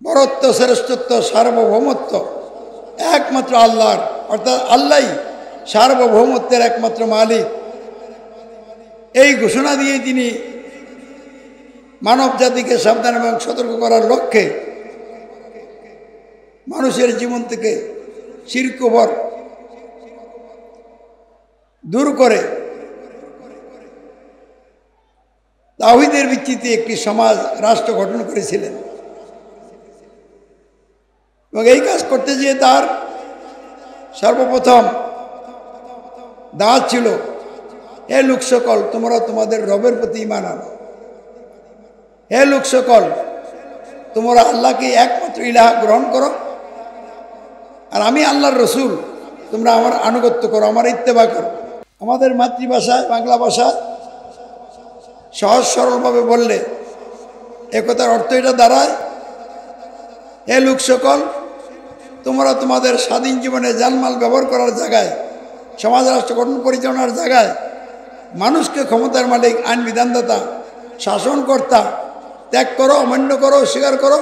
বরত্ব, শ্রেষ্ঠত্ব, সার্বভৌমত্ব একমাত্র আল্লাহর, অর্থাৎ আল্লাহই সার্বভৌমত্বের একমাত্র মালিক। এই ঘোষণা দিয়ে তিনি মানব জাতিকে সাবধান এবং সতর্ক করার লক্ষ্যে মানুষের জীবন থেকে শিরক কুফর দূর করে তাওহীদের ভিত্তিতে একটি সমাজ রাষ্ট্র গঠন করেছিলেন। এবং এই কাজ করতে গিয়ে তার সর্বপ্রথম দাওয়াত ছিল, হে লোক সকল, তোমরা তোমাদের রবের প্রতি ঈমান আনো। হে লোক সকল, তোমরা আল্লাহকে একমাত্র ইলাহ গ্রহণ করো, আর আমি আল্লাহর রসুল, তোমরা আমার আনুগত্য করো, আমার ইত্তেবা করো। আমাদের মাতৃভাষায় বাংলা ভাষায় সহজ সরলভাবে বললে একথার অর্থ এটা দাঁড়ায়, হে লোক সকল, তোমরা তোমাদের স্বাধীন জীবনে জানমাল ব্যবহার করার জায়গায়, সমাজ রাষ্ট্র গঠন পরিচালনার জায়গায় মানুষকে ক্ষমতার মালিক, আইন বিধানদাতা, শাসনকর্তা ত্যাগ করো, অমান্য করো, স্বীকার করো।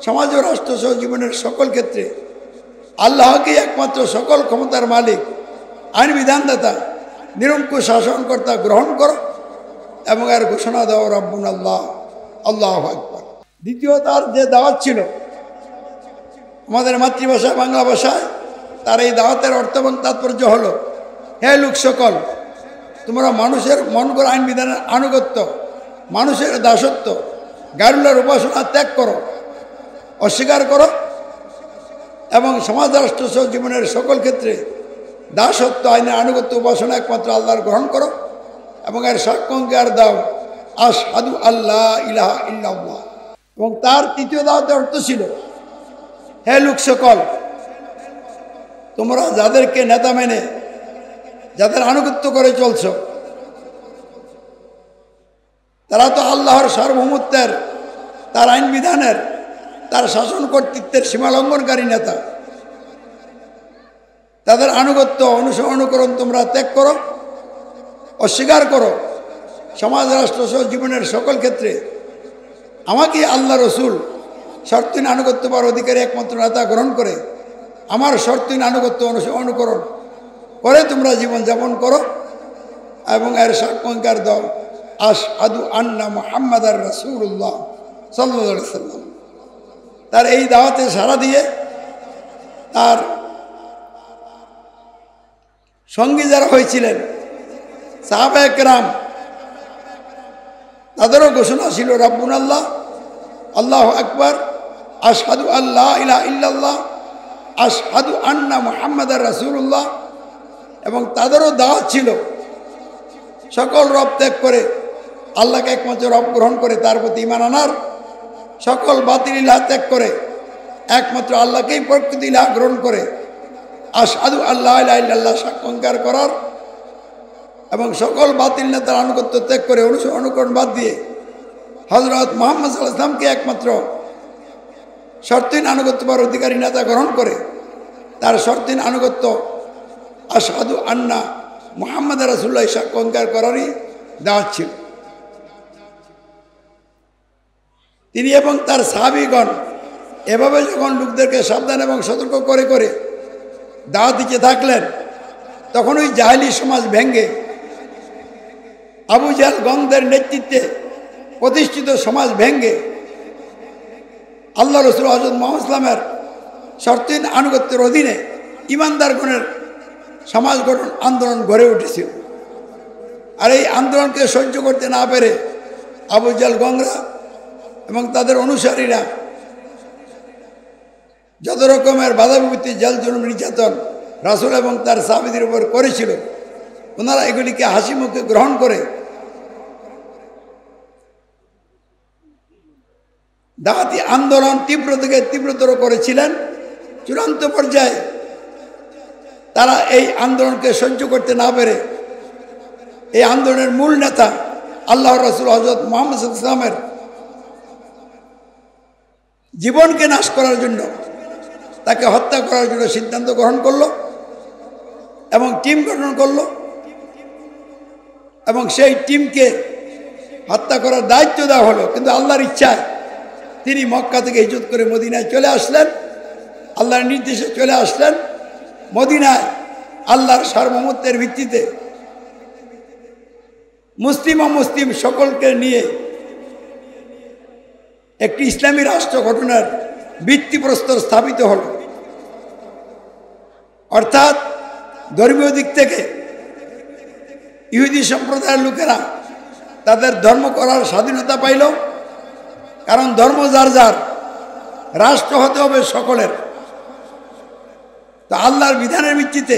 সমাজ ও রাষ্ট্র সহ জীবনের সকল ক্ষেত্রে আল্লাহকে একমাত্র সকল ক্ষমতার মালিক, আইন বিধানদাতা, নিরঙ্কুশ শাসনকর্তা গ্রহণ করো এবং এর ঘোষণা দাও রব্বুন আল্লাহ, আল্লাহু আকবার। দ্বিতীয় তার যে দাওয়াত ছিল আমাদের মাতৃভাষা বাংলা ভাষায়, তার এই দাওয়াতের অর্থ এবং তাৎপর্য হলো, হে লোক সকল, তোমরা মানুষের মন করা আইন বিধানের আনুগত্য, মানুষের দাসত্ব, গায়রুল্লাহর উপাসনা ত্যাগ করো, অস্বীকার করো এবং সমাজ রাষ্ট্র সহ জীবনের সকল ক্ষেত্রে দাসত্ব, আইনের আনুগত্য, উপাসনা একমাত্র আল্লাহর গ্রহণ করো এবং এর সাক্ষ্য অঙ্গীকার দাও আশহাদু আল্লাহ ইলাহা ইল্লাল্লাহ। এবং তার তৃতীয় দাওয়াতের অর্থ ছিল, হে লোক সকল, তোমরা যাদেরকে নেতা মেনে যাদের আনুগত্য করে চলছ, তারা তো আল্লাহর সার্বভৌমত্বের, তার আইন বিধানের, তার শাসন কর্তৃত্বের সীমালঙ্ঘনকারী নেতা। তাদের আনুগত্য, অনুকরণ তোমরা ত্যাগ করো, অস্বীকার করো। সমাজ রাষ্ট্র সহ জীবনের সকল ক্ষেত্রে আমাকে আল্লাহ রসুল শর্তহীন আনুগত্য পাওয়ার অধিকারী একমাত্র নেতা গ্রহণ করে আমার শর্তহীন আনুগত্য, অনুকরণ করে তোমরা জীবনযাপন করো এবং এর সাক্ষ্য অঙ্গীকার দাও আশহাদু আন্না মুহাম্মাদার রাসূলুল্লাহ সাল্লাল্লাহু আলাইহি ওয়াসাল্লাম। তার এই দাওয়াতে সাড়া দিয়ে তার সঙ্গী যারা হয়েছিলেন সাহাবায়ে কেরাম, তাদেরও ঘোষণা ছিল রাব্বুনা আল্লাহ, আল্লাহু আকবার, আশহাদু আল্লা ইলাহা ইল্লাল্লাহ, আশহাদু আন্না মুহাম্মাদার রাসূলুল্লাহ। এবং তাদেরও দাওয়াত ছিল সকল রব ত্যাগ করে আল্লাহকে একমাত্র রব গ্রহণ করে তার প্রতি ঈমান আনার, সকল বাতিল ইলাহ ত্যাগ করে একমাত্র আল্লাহকেই প্রকৃত ইলাহ গ্রহণ করে আশহাদু আল্লা ইলাহা ইল্লাল্লাহ সাক্ষ্য অঙ্গীকার করার এবং সকল বাতিল নেতার আনুগত্য ত্যাগ করে অনুকরণ বাদ দিয়ে হযরত মুহাম্মদ সাল্লাল্লাহু আলাইহি ওয়াসাল্লামকে একমাত্র শর্তহীন আনুগত্য পাওয়ার অধিকারী নেতা গ্রহণ করে তার শর্তহীন আনুগত্য আশহাদু আন্না মুহাম্মাদ রাসূলুল্লাহ সাক্ষ্য অঙ্গীকার করারই দাওয়াত ছিল। তিনি এবং তার সাহাবীগণ এভাবে যখন লোকদেরকে সাবধান এবং সতর্ক করে করে দাওয়াত দিতে থাকলেন, তখন ওই জাহেলি সমাজ ভেঙ্গে আবু জাহেল গণদের নেতৃত্বে প্রতিষ্ঠিত সমাজ ভেঙ্গে আল্লাহ রসুল হযরত মুহাম্মদ ইসলামের শর্তহীন আনুগত্যের অধীনে ইমানদারগণের সমাজ গঠন আন্দোলন গড়ে উঠেছিল। আর এই আন্দোলনকে সহ্য করতে না পেরে আবু জাহেল গণরা এবং তাদের অনুসারীরা যত রকমের বাধা বিপত্তি, জেল জুলুম, নির্যাতন রাসূল এবং তার সাহাবীদের উপর করেছিল, ওনারা এগুলিকে হাসি মুখে গ্রহণ করে দাওয়াতি আন্দোলন তীব্র থেকে তীব্রতর করেছিলেন। চূড়ান্ত পর্যায়ে তারা এই আন্দোলনকে সহ্য করতে না পেরে এই আন্দোলনের মূল নেতা আল্লাহর রাসূল হযরত মুহাম্মদ সাল্লাল্লাহু আলাইহি ওয়াসাল্লামের জীবনকে নাশ করার জন্য, তাকে হত্যা করার জন্য সিদ্ধান্ত গ্রহণ করলো এবং টিম গঠন করলো এবং সেই টিমকে হত্যা করার দায়িত্ব দেওয়া হলো। কিন্তু আল্লাহর ইচ্ছায় তিনি মক্কা থেকে হিজরত করে মদিনায় চলে আসলেন, আল্লাহর নির্দেশে চলে আসলেন। মদিনায় আল্লাহর সার্বভৌমত্বের ভিত্তিতে মুসলিম অমুসলিম সকলকে নিয়ে একটি ইসলামী রাষ্ট্র গঠনের ভিত্তিপ্রস্তর স্থাপিত হল। অর্থাৎ ধর্মীয় দিক থেকে ইহুদি সম্প্রদায়ের লোকেরা তাদের ধর্ম করার স্বাধীনতা পাইল, কারণ ধর্ম যার যার, রাষ্ট্র হতে হবে সকলের। তো আল্লাহর বিধানের ভিত্তিতে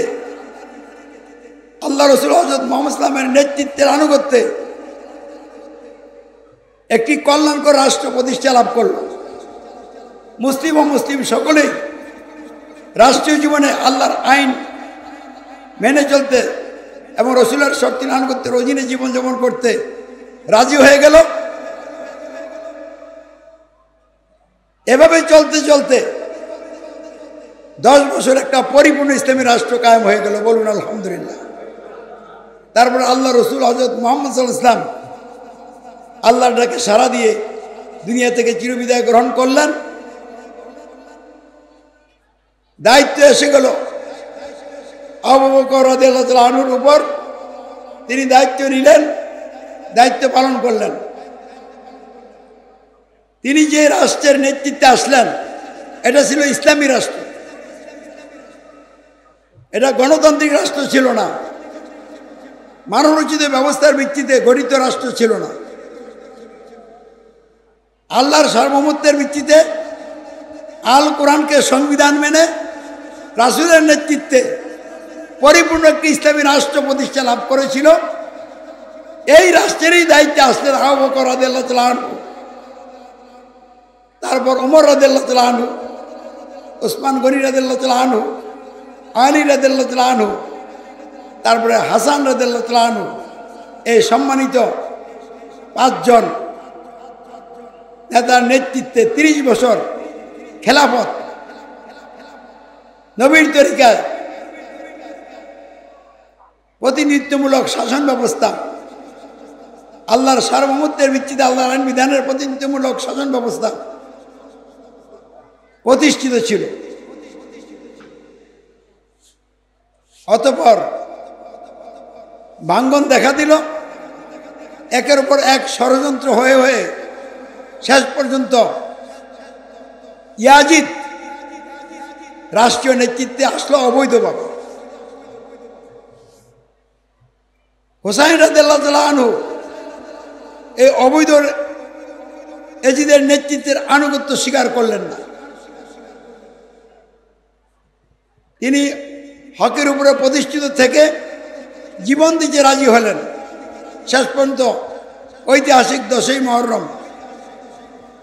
আল্লাহ রসুল হযরত মুহাম্মদ ইসলামের নেতৃত্বের আনুগত্যে একটি কল্যাণকর রাষ্ট্র প্রতিষ্ঠা লাভ করল। মুসলিম ও মুসলিম সকলেই রাষ্ট্রীয় জীবনে আল্লাহর আইন মেনে চলতে এবং রসুলের শর্তহীন আনুগত্যের অধীনে জীবনযাপন করতে রাজি হয়ে গেল। এভাবে চলতে চলতে 10 বছর একটা পরিপূর্ণ ইসলামী রাষ্ট্র কায়েম হয়ে গেল, বলুন আলহামদুলিল্লাহ। তারপরে আল্লাহ রসুল হযরত মুহাম্মদ সাল্লাল্লাহু আলাইহি ওয়াসাল্লাম আল্লাহর ডাকে সাড়া দিয়ে দুনিয়া থেকে চিরবিদায় গ্রহণ করলেন। দায়িত্ব এসে গেল আবু বকর রাদিয়াল্লাহু তাআলা আনহুর উপর। তিনি দায়িত্ব নিলেন, দায়িত্ব পালন করলেন। তিনি যে রাষ্ট্রের নেতৃত্বে আসলেন এটা ছিল ইসলামী রাষ্ট্র, এটা গণতান্ত্রিক রাষ্ট্র ছিল না। মানবরচিত ব্যবস্থার ভিত্তিতে গঠিত রাষ্ট্র ছিল না। আল্লাহর সার্বভৌমত্বের ভিত্তিতে আল কোরআনকে সংবিধান মেনে রাসূলের নেতৃত্বে পরিপূর্ণ একটি ইসলামী রাষ্ট্র প্রতিষ্ঠা লাভ করেছিল। এই রাষ্ট্রেরই দায়িত্বে আসলেন আবু বকর রাদিয়াল্লাহু তাআলা আনহু, তারপর ওমর রাদিয়াল্লাহু তাআলা আনহু, ওসমান গনি রাদিয়াল্লাহু তাআলা আনহু, আলী রাদিয়াল্লাহু তাআলা আনহু, তারপরে হাসান রাদিয়াল্লাহু তাআলা আনহু। এই সম্মানিত 5 জন নেতার নেতৃত্বে 30 বছর খেলাফত, নবীর তরিকায় প্রতিনিধিত্বমূলক শাসন ব্যবস্থা, আল্লাহর সার্বভৌমত্বের ভিত্তিতে আল্লাহর আইন বিধানের প্রতিনিধিত্বমূলক শাসন ব্যবস্থা প্রতিষ্ঠিত ছিল। অতঃপর ভাঙ্গন দেখা দিল, একের উপর এক ষড়যন্ত্র হয়ে হয়ে শেষ পর্যন্ত ইয়াজিদ রাষ্ট্রীয় নেতৃত্বে আসলো অবৈধভাবে। হুসাইন রাদিয়াল্লাহু তাআলা আনহু এই অবৈধ ইয়াজিদের নেতৃত্বের আনুগত্য স্বীকার করলেন না। তিনি হকের উপরে প্রতিষ্ঠিত থেকে জীবন দিতে রাজি হলেন। শেষ পর্যন্ত ঐতিহাসিক 10ই মুহররম,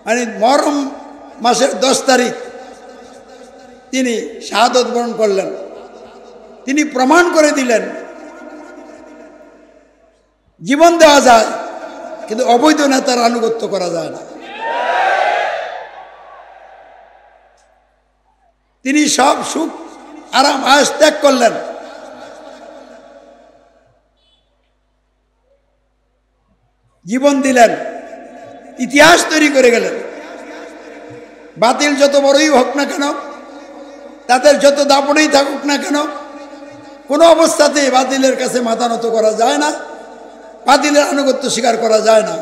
মানে মুহররম মাসের 10 তারিখ তিনি শাহাদত বরণ করলেন। তিনি প্রমাণ করে দিলেন জীবন দেওয়া যায়, কিন্তু অবৈধ নেতার আনুগত্য করা যায় না। তিনি সব সুখ আরাম আয়েশ ত্যাগ করলেন, জীবন দিলেন, ইতিহাস তৈরি করে গেলেন। বাতিল যত বড়ই হোক না কেন, তাদের যত দাপটেই থাকুক না কেন, কোনো অবস্থাতেই বাতিলের কাছে মাথা নত করা যায় না, বাতিলের আনুগত্য স্বীকার করা যায় না।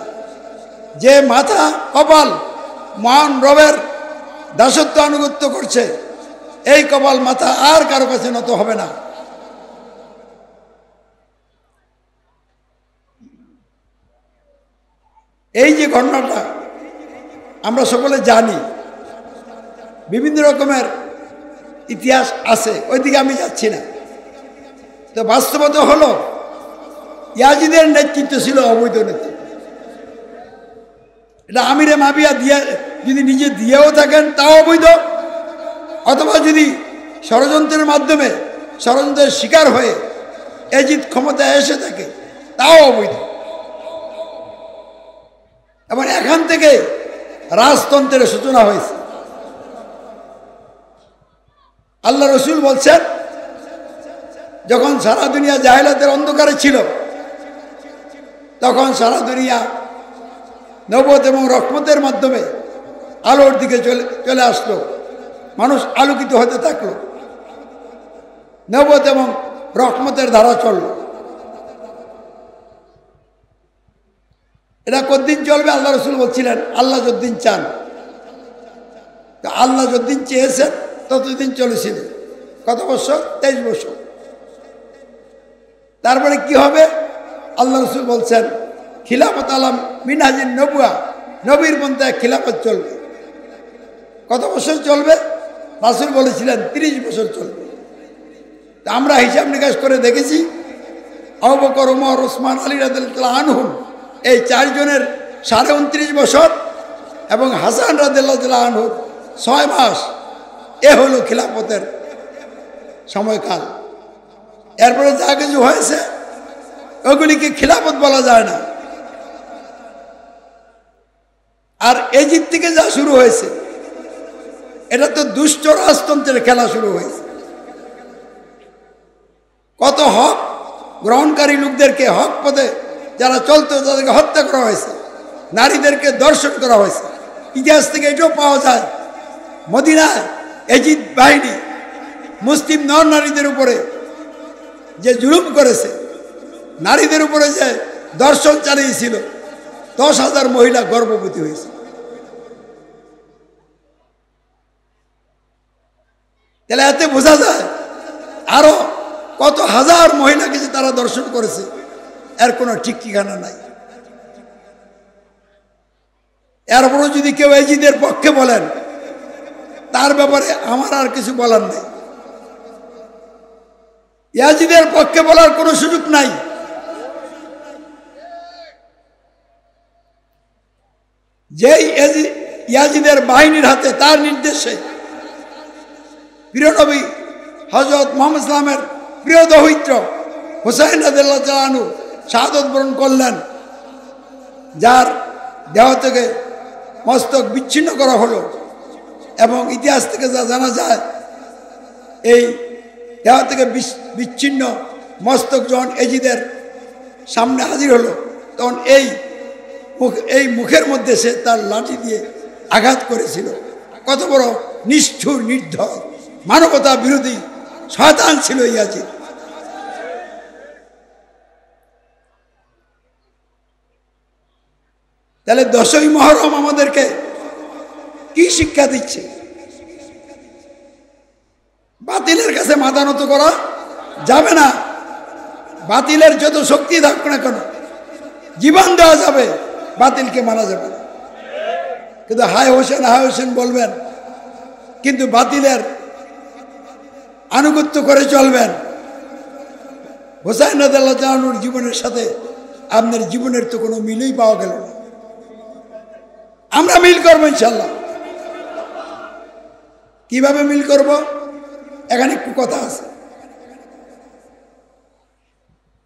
যে মাথা কপাল মহান রবের দাসত্ব আনুগত্য করছে, এই কপাল মাথা আর কারো কাছে নত হবে না। এই যে ঘটনাটা আমরা সকলে জানি, বিভিন্ন রকমের ইতিহাস আছে, ওইদিকে আমি যাচ্ছি না। তো বাস্তবতা হলো ইয়াজিদের নেতৃত্ব ছিল অবৈধ নেতৃত্ব। এটা আমিরে মাবিয়া দিয়ে যদি নিজে দিয়েও থাকেন তাও অবৈধ, অথবা যদি ষড়যন্ত্রের মাধ্যমে ষড়যন্ত্রের শিকার হয়ে ইয়াজিদ ক্ষমতায় এসে থাকে তাও অবৈধ। এবং এখান থেকে রাজতন্ত্রের সূচনা হয়েছে। আল্লাহ রসুল বলছেন, যখন সারা দুনিয়া জাহেলাতের অন্ধকারে ছিল, তখন সারা দুনিয়া নবুয়ত এবং রহমতের মাধ্যমে আলোর দিকে চলে আসলো, মানুষ আলোকিত হতে থাকলো, নবুয়ত এবং রহমতের ধারা চলল। এটা কতদিন চলবে? আল্লাহ রসুল বলছিলেন, আল্লাহ যতদিন চান। আল্লাহ যতদিন চেয়েছেন ততদিন চলেছিল। কত বছর? 23 বছর। তারপরে কি হবে? আল্লাহ রসুল বলছেন, খিলাফত আলাম মিনহাজিন নবুয়া, নবীর পন্থায় খিলাফত চলবে। কত বছর চলবে? রাসূল বলেছিলেন 30 বছর চলবে। তা আমরা হিসাব নিকাশ করে দেখেছি, আবু বকর, ওমর, ওসমান, আলী রাদিয়াল্লাহু তাআলা আনহুম এই 4 জনের 29.5 বছর এবং হাসান রাদিয়াল্লাহু তাআলা আনহুর 6 মাস, এ হলো খিলাফতের সময়কাল। এরপরে যা কিছু হয়েছে ওগুলিকে খিলাফত বলা যায় না। আর ইজিদ থেকে যা শুরু হয়েছে, এটা তো দুষ্ট রাজতন্ত্রের খেলা শুরু হয়েছে। কত হক গ্রহণকারী লোকদেরকে, হক পথে যারা চলতো তাদেরকে হত্যা করা হয়েছে, নারীদেরকে ধর্ষণ করা হয়েছে। ইতিহাস থেকে এটাও পাওয়া যায়, মদিনায় ইজিদ বাহিনী মুসলিম নর নারীদের উপরে যে জুলুম করেছে, নারীদের উপরে যে ধর্ষণ চালিয়েছিল, 10,000 মহিলা গর্ভবতী হয়েছে। তাহলে এতে বোঝা যায় আরো কত হাজার মহিলাকে যে তারা দর্শন করেছে, এর কোনো ঠিক ঠিকানা নাই। এরপরও যদি কেউ এজিদের পক্ষে বলেন, তার ব্যাপারে আমার আর কিছু বলার নেই। ইয়াজিদের পক্ষে বলার কোনো সুযোগ নাই। যেই ইয়াজিদের বাহিনীর হাতে, তার নির্দেশে প্রিয় নবী হযরত মুহাম্মদ ইসলামের প্রিয় দৌহিত্র হুসাইন রাদিয়াল্লাহু তাআলা আনহু শাহাদাত বরণ করলেন, যার দেহ থেকে মস্তক বিচ্ছিন্ন করা হলো। এবং ইতিহাস থেকে যা জানা যায়, এই দেহ থেকে বিচ্ছিন্ন মস্তক যখন এজিদের সামনে হাজির হলো, তখন এই মুখের মধ্যে সে তার লাঠি দিয়ে আঘাত করেছিল। কত বড় নিষ্ঠুর, নির্দয়, মানবতা বিরোধী শয়তান ছিল ইয়াজিদ। তাহলে 10ই মুহররম আমাদেরকে কি শিক্ষা দিচ্ছে? বাতিলের কাছে মাথা নত করা যাবে না। বাতিলের যত শক্তি থাকুক না কেন, জীবন দেওয়া যাবে, বাতিলকে মানা যাবে না। কিন্তু হায় হোসেন বলবেন, কিন্তু বাতিলের আনুগত্য করে চলবেন। হুসাইন রাদিয়াল্লাহু তাআলা আনহুর জীবনের সাথে আপনার জীবনের তো কোনো মিলই পাওয়া গেল না। আমরা মিল করবো ইনশাল্লাহ। কিভাবে মিল করব? এখানে একটু কথা আছে,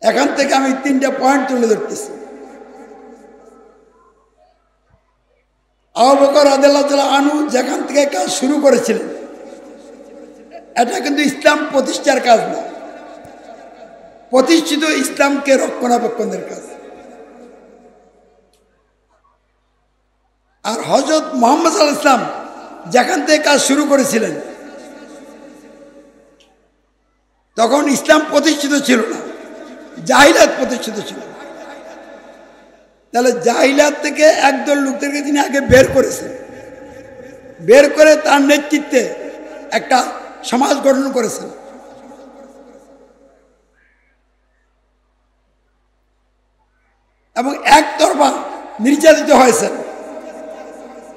এখান থেকে আমি 3টা পয়েন্ট তুলে ধরতেছি। আবু বকর রাদিয়াল্লাহু তাআলা আনহু যেখান থেকে কাজ শুরু করেছিলেন, এটা কিন্তু ইসলাম প্রতিষ্ঠার কাজ না, প্রতিষ্ঠিত ইসলামকে রক্ষণাবেক্ষণের কাজ। আর হযরত মুহাম্মদ সাল্লাল্লাহু আলাইহি ওয়াসাল্লাম যেখান থেকে কাজ শুরু করেছিলেন, তখন ইসলাম প্রতিষ্ঠিত ছিল না, জাহিলাত প্রতিষ্ঠিত ছিল। তাহলে জাহিলাত থেকে একদল লোকদেরকে তিনি আগে বের করেছেন, বের করে তার নেতৃত্বে একটা সমাজ গঠন করেছেন। এবং একতরফা নির্যাতিত হয়েছেন,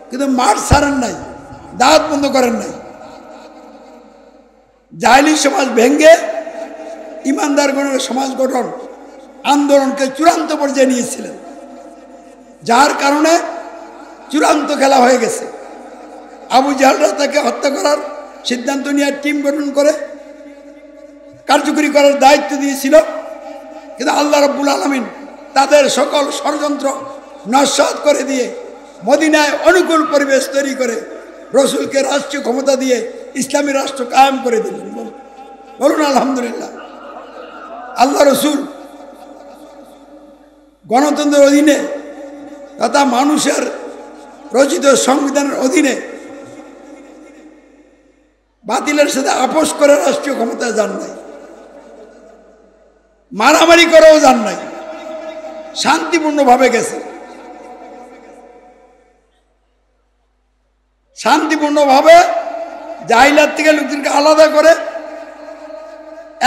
কিন্তু মাঠ ছাড়েন নাই, দাওয়াত বন্ধ করেন নাই। জাহিলি সমাজ ভেঙ্গে ইমানদারগণের সমাজ গঠন আন্দোলনকে চূড়ান্ত পর্যায়ে নিয়েছিলেন, যার কারণে চূড়ান্ত খেলা হয়ে গেছে। আবু জাহলরা তাকে হত্যা করার সিদ্ধান্ত নিয়ে টিম গঠন করে কার্যকরী করার দায়িত্ব দিয়েছিল, কিন্তু আল্লাহ রাব্বুল আলামিন তাদের সকল ষড়যন্ত্র নস্যাৎ করে দিয়ে মদিনায় অনুকূল পরিবেশ তৈরি করে রসুলকে রাষ্ট্রীয় ক্ষমতা দিয়ে ইসলামী রাষ্ট্র কায়েম করে দিলেন। বলুন আলহামদুলিল্লাহ। আল্লাহ রসুল গণতন্ত্রের অধীনে তথা মানুষের রচিত সংবিধানের অধীনে বাতিলের সাথে আপোষ করে রাষ্ট্রীয় ক্ষমতায় যান নাই, মারামারি করেও যান নাই, শান্তিপূর্ণভাবে গেছে। শান্তিপূর্ণভাবে জাহিলাত থেকে লোকদেরকে আলাদা করে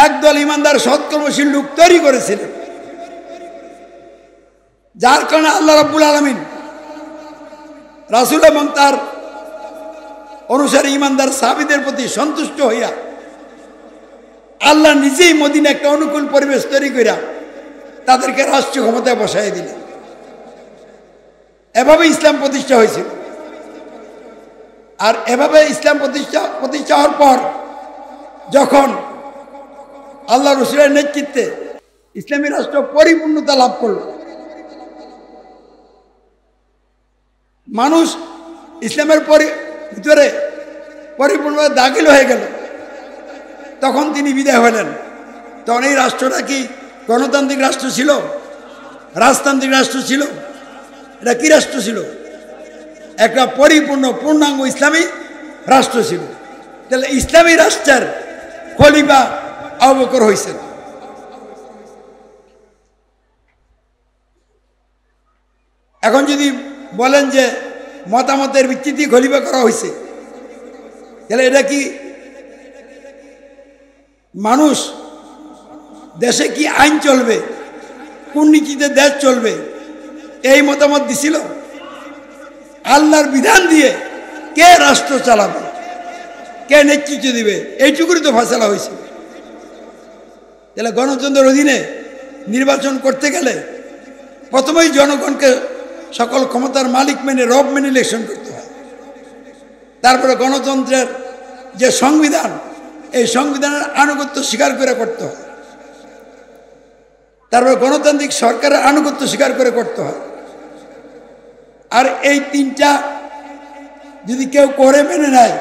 একদল ইমানদার সৎকর্মশীল লোক তৈরি করেছিলেন, যার কারণে আল্লাহ রাব্বুল আলামিন রাসূল এবং তার অনুসারী ইমানদার সাহাবীদের প্রতি সন্তুষ্ট হইয়া আল্লাহ নিজেই মদিনা একটা অনুকূল পরিবেশ তৈরি করিয়া তাদেরকে রাষ্ট্রীয় ক্ষমতায় বসাই দিলেন। এভাবে ইসলাম প্রতিষ্ঠা হয়েছিল। আর এভাবে ইসলাম প্রতিষ্ঠা হওয়ার পর যখন আল্লাহ রসুলের নেতৃত্বে ইসলামী রাষ্ট্র পরিপূর্ণতা লাভ করল, মানুষ ইসলামের ভিতরে পরিপূর্ণভাবে দাখিল হয়ে গেল, তখন তিনি বিদায় হলেন। তখন এই রাষ্ট্রটা কি গণতান্ত্রিক রাষ্ট্র ছিল? রাজতান্ত্রিক রাষ্ট্র ছিল? এটা কি রাষ্ট্র ছিল? একটা পূর্ণাঙ্গ ইসলামী রাষ্ট্র ছিল। তাহলে ইসলামী রাষ্ট্রের খলিফা আবু বকর হয়েছেন। এখন যদি বলেন যে মতামতের ভিত্তিতে খলিফা করা হয়েছে, তাহলে এটা কি মানুষ দেশে কি আইন চলবে, কোন নীতিতে দেশ চলবে এই মতামত দিছিল? আল্লাহর বিধান দিয়ে কে রাষ্ট্র চালাবে, কে নেতৃত্ব দিবে, এইটুকুই তো ফয়সালা হয়েছে। তাহলে গণতন্ত্রের অধীনে নির্বাচন করতে গেলে প্রথমেই জনগণকে সকল ক্ষমতার মালিক মেনে, রব মেনে ইলেকশন করতে হয়। তারপরে গণতন্ত্রের যে সংবিধান, এই সংবিধানের আনুগত্য স্বীকার করে করতে হয়। তারপরে গণতান্ত্রিক সরকারের আনুগত্য স্বীকার করে করতে হয়। আর এই তিনটা যদি কেউ করে মেনে নেয়,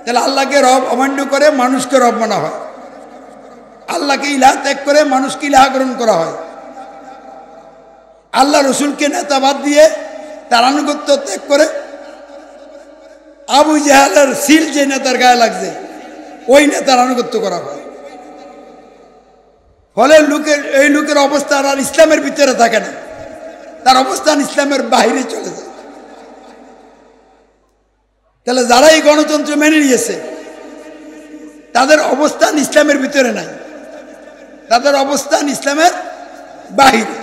তাহলে আল্লাহকে রব অমান্য করে মানুষকে রব মানা হয়, আল্লাহকে ইলাহ ত্যাগ করে মানুষকে ইলাহ গ্রহণ করা হয়, আল্লাহ রসুলকে নেতা বাদ দিয়ে তার আনুগত্য ত্যাগ করে আবু জাহেলের সিল যে নেতার গায়ে লাগছে ওই নেতার আনুগত্য করা হয়। ফলে এই লোকের অবস্থা আর ইসলামের ভিতরে থাকে না, তার অবস্থান ইসলামের বাইরে চলে যায়। তাহলে যারা এই গণতন্ত্র মেনে নিয়েছে তাদের অবস্থান ইসলামের ভিতরে নাই, তাদের অবস্থান ইসলামের বাহিরে।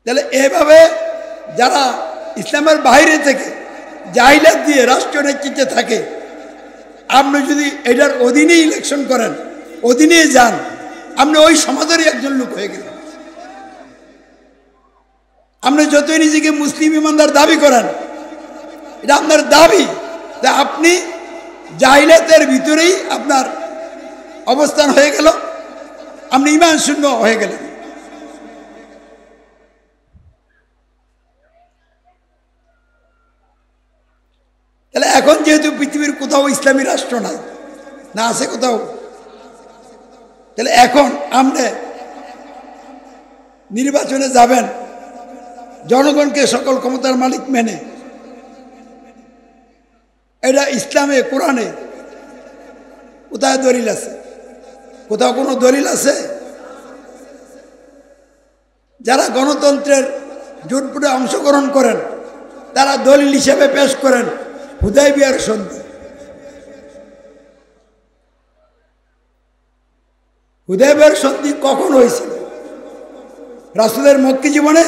তাহলে এভাবে যারা ইসলামের বাইরে থেকে জাহিলাত দিয়ে রাষ্ট্র নেতৃত্বে থাকে, আপনি যদি এটার অধীনে ইলেকশন করেন, অধীনে যান, আপনি ওই সমাজেরই একজন লোক হয়ে গেলেন। আপনি যতই নিজেকে মুসলিম ইমানদার দাবি করেন, এটা আপনার দাবি, যে আপনি জাহিলাতের ভিতরেই আপনার অবস্থান হয়ে গেল, আপনি ইমান শূন্য হয়ে গেলেন। তাহলে এখন যেহেতু পৃথিবীর কোথাও ইসলামী রাষ্ট্র নাই, না আছে কোথাও, তাহলে এখন আপনি নির্বাচনে যাবেন জনগণকে সকল ক্ষমতার মালিক মেনে, এটা ইসলামে কোরআনে কোথায় দলিল আছে? কোথাও কোনো দলিল আছে? যারা গণতন্ত্রের জোটপুটে অংশগ্রহণ করেন তারা দলিল হিসেবে পেশ করেন হুদায়বিয়ার সন্ধি। হুদায়বিয়ার সন্ধি কখন হয়েছিল? রাসূলের মক্কি জীবনে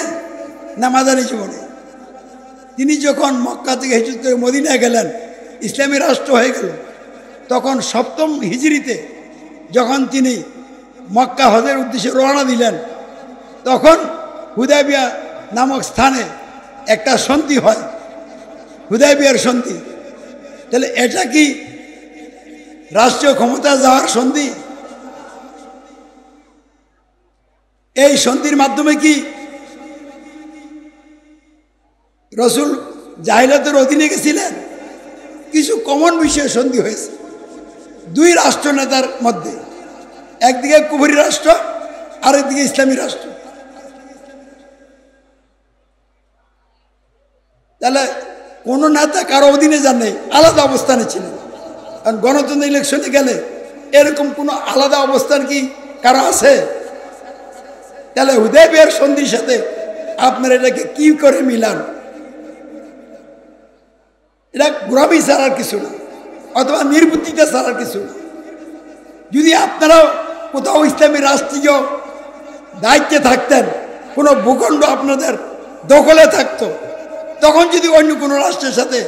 না মাদানী জীবনে? তিনি যখন মক্কা থেকে হিজরত করে মদিনায় গেলেন, ইসলামী রাষ্ট্র হয়ে গেল, তখন 7ম হিজরিতে যখন তিনি মক্কা হজের উদ্দেশ্যে রওনা দিলেন, তখন হুদায়বিয়া নামক স্থানে একটা সন্ধি হয়, হুদায়বিয়ার সন্ধি। তাহলে এটা কি রাষ্ট্রীয় ক্ষমতা যাওয়ার সন্ধি? এই সন্ধির মাধ্যমে কি রসুল জাহিলাতের অধীনে গেছিলেন? কিছু কমন বিষয়ে সন্ধি হয়েছে দুই রাষ্ট্র নেতার মধ্যে, একদিকে কুফরি রাষ্ট্র, আরেকদিকে ইসলামী রাষ্ট্র। তাহলে কোন নেতা কারো অধীনে যান নাই, আলাদা অবস্থানে ছিলেন। কারণ গণতন্ত্র ইলেকশনে গেলে এরকম কোনো আলাদা অবস্থান কি কারো আছে? তাহলে হুদায়বিয়ার সন্ধির সাথে আপনারা এটাকে কি করে মিলান? এটা গোলামি ছাড়ার কিছু না, অথবা নির্বুদ্ধিতা ছাড়ার কিছু না। যদি আপনারাও কোথাও ইসলামী রাষ্ট্রীয় দায়িত্বে থাকতেন, কোনো ভূখণ্ড আপনাদের দখলে থাকতো, তখন যদি অন্য কোনো রাষ্ট্রের সাথে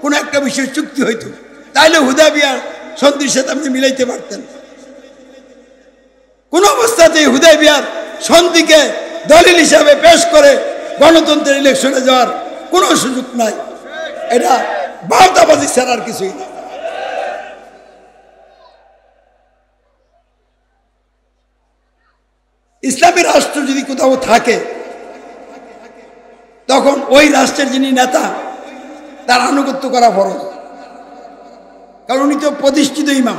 কোনো একটা বিষয়ে চুক্তি হইতো, তাইলে হুদায়বিয়ার সন্ধির সাথে আপনি মিলাইতে পারতেন। কোন অবস্থাতেই হুদায়বিয়ার সন্ধিকে দলিল হিসাবে পেশ করে গণতন্ত্রের ইলেকশনে যাওয়ার কোনো সুযোগ নাই। এটা বার্তাবাজি ছাড়ার কিছুই না। ইসলামী রাষ্ট্র যদি কোথাও থাকে, তখন ওই রাষ্ট্রের যিনি নেতা তার আনুগত্য করা ফরজ, কারণ উনি তো প্রতিষ্ঠিত ইমাম।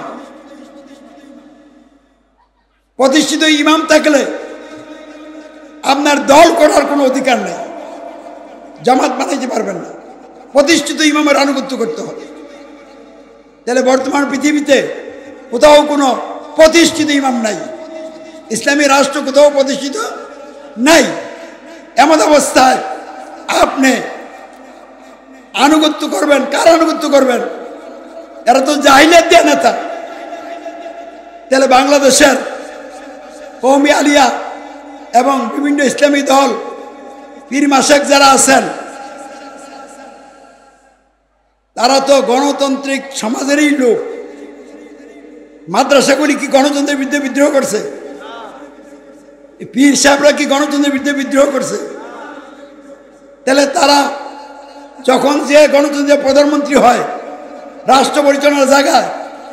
প্রতিষ্ঠিত ইমাম থাকলে আপনার দল করার কোনো অধিকার নেই, জামাত বানাইতে পারবেন না, প্রতিষ্ঠিত ইমামের আনুগত্য করতে হবে। তাহলে বর্তমান পৃথিবীতে কোথাও কোনো প্রতিষ্ঠিত ইমাম নাই, ইসলামী রাষ্ট্র কোথাও প্রতিষ্ঠিত নাই। এমন অবস্থায় আপনি আনুগত্য করবেন, কার আনুগত্য করবেন? এরা তো জাহিলিয়াত নেতা। তাহলে বাংলাদেশের কওমি আলিয়া এবং বিভিন্ন ইসলামী দল পীর মাশেক যারা আছেন তারা তো গণতান্ত্রিক সমাজেরই লোক। মাদ্রাসাগুলি কি গণতন্ত্রের বিরুদ্ধে বিদ্রোহ করছে? পীর সাহেবরা কি গণতন্ত্রের বিরুদ্ধে বিদ্রোহ করছে? তাহলে তারা যখন যে গণতন্ত্রের প্রধানমন্ত্রী হয় রাষ্ট্র পরিচালনার জায়গায়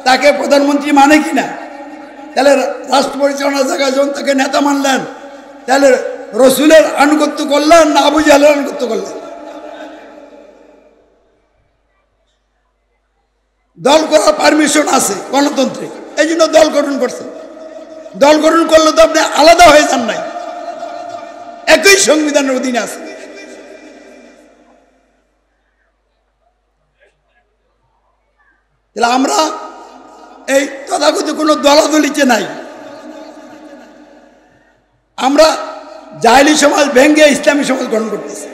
তাকে প্রধানমন্ত্রী মানে কিনা? তাহলে রাষ্ট্র পরিচালনার জায়গায় যখন তাকে নেতা মানলেন তাহলে রসুলের আনুগত্য করলেন না আবু জাহেলের আনুগত্য করলেন? দল করার পারমিশন আছে গণতন্ত্রে, এই জন্য দল গঠন করছে। দল গঠন করলে তো আপনি আলাদা হয়ে যান নাই, একই সংবিধানের অধীনে আছে। তাহলে আমরা এই তথাকথিত কোনো দলাদলিতে নাই। আমরা জাহেলি সমাজ ভেঙ্গে ইসলামী সমাজ গঠন করতেছি।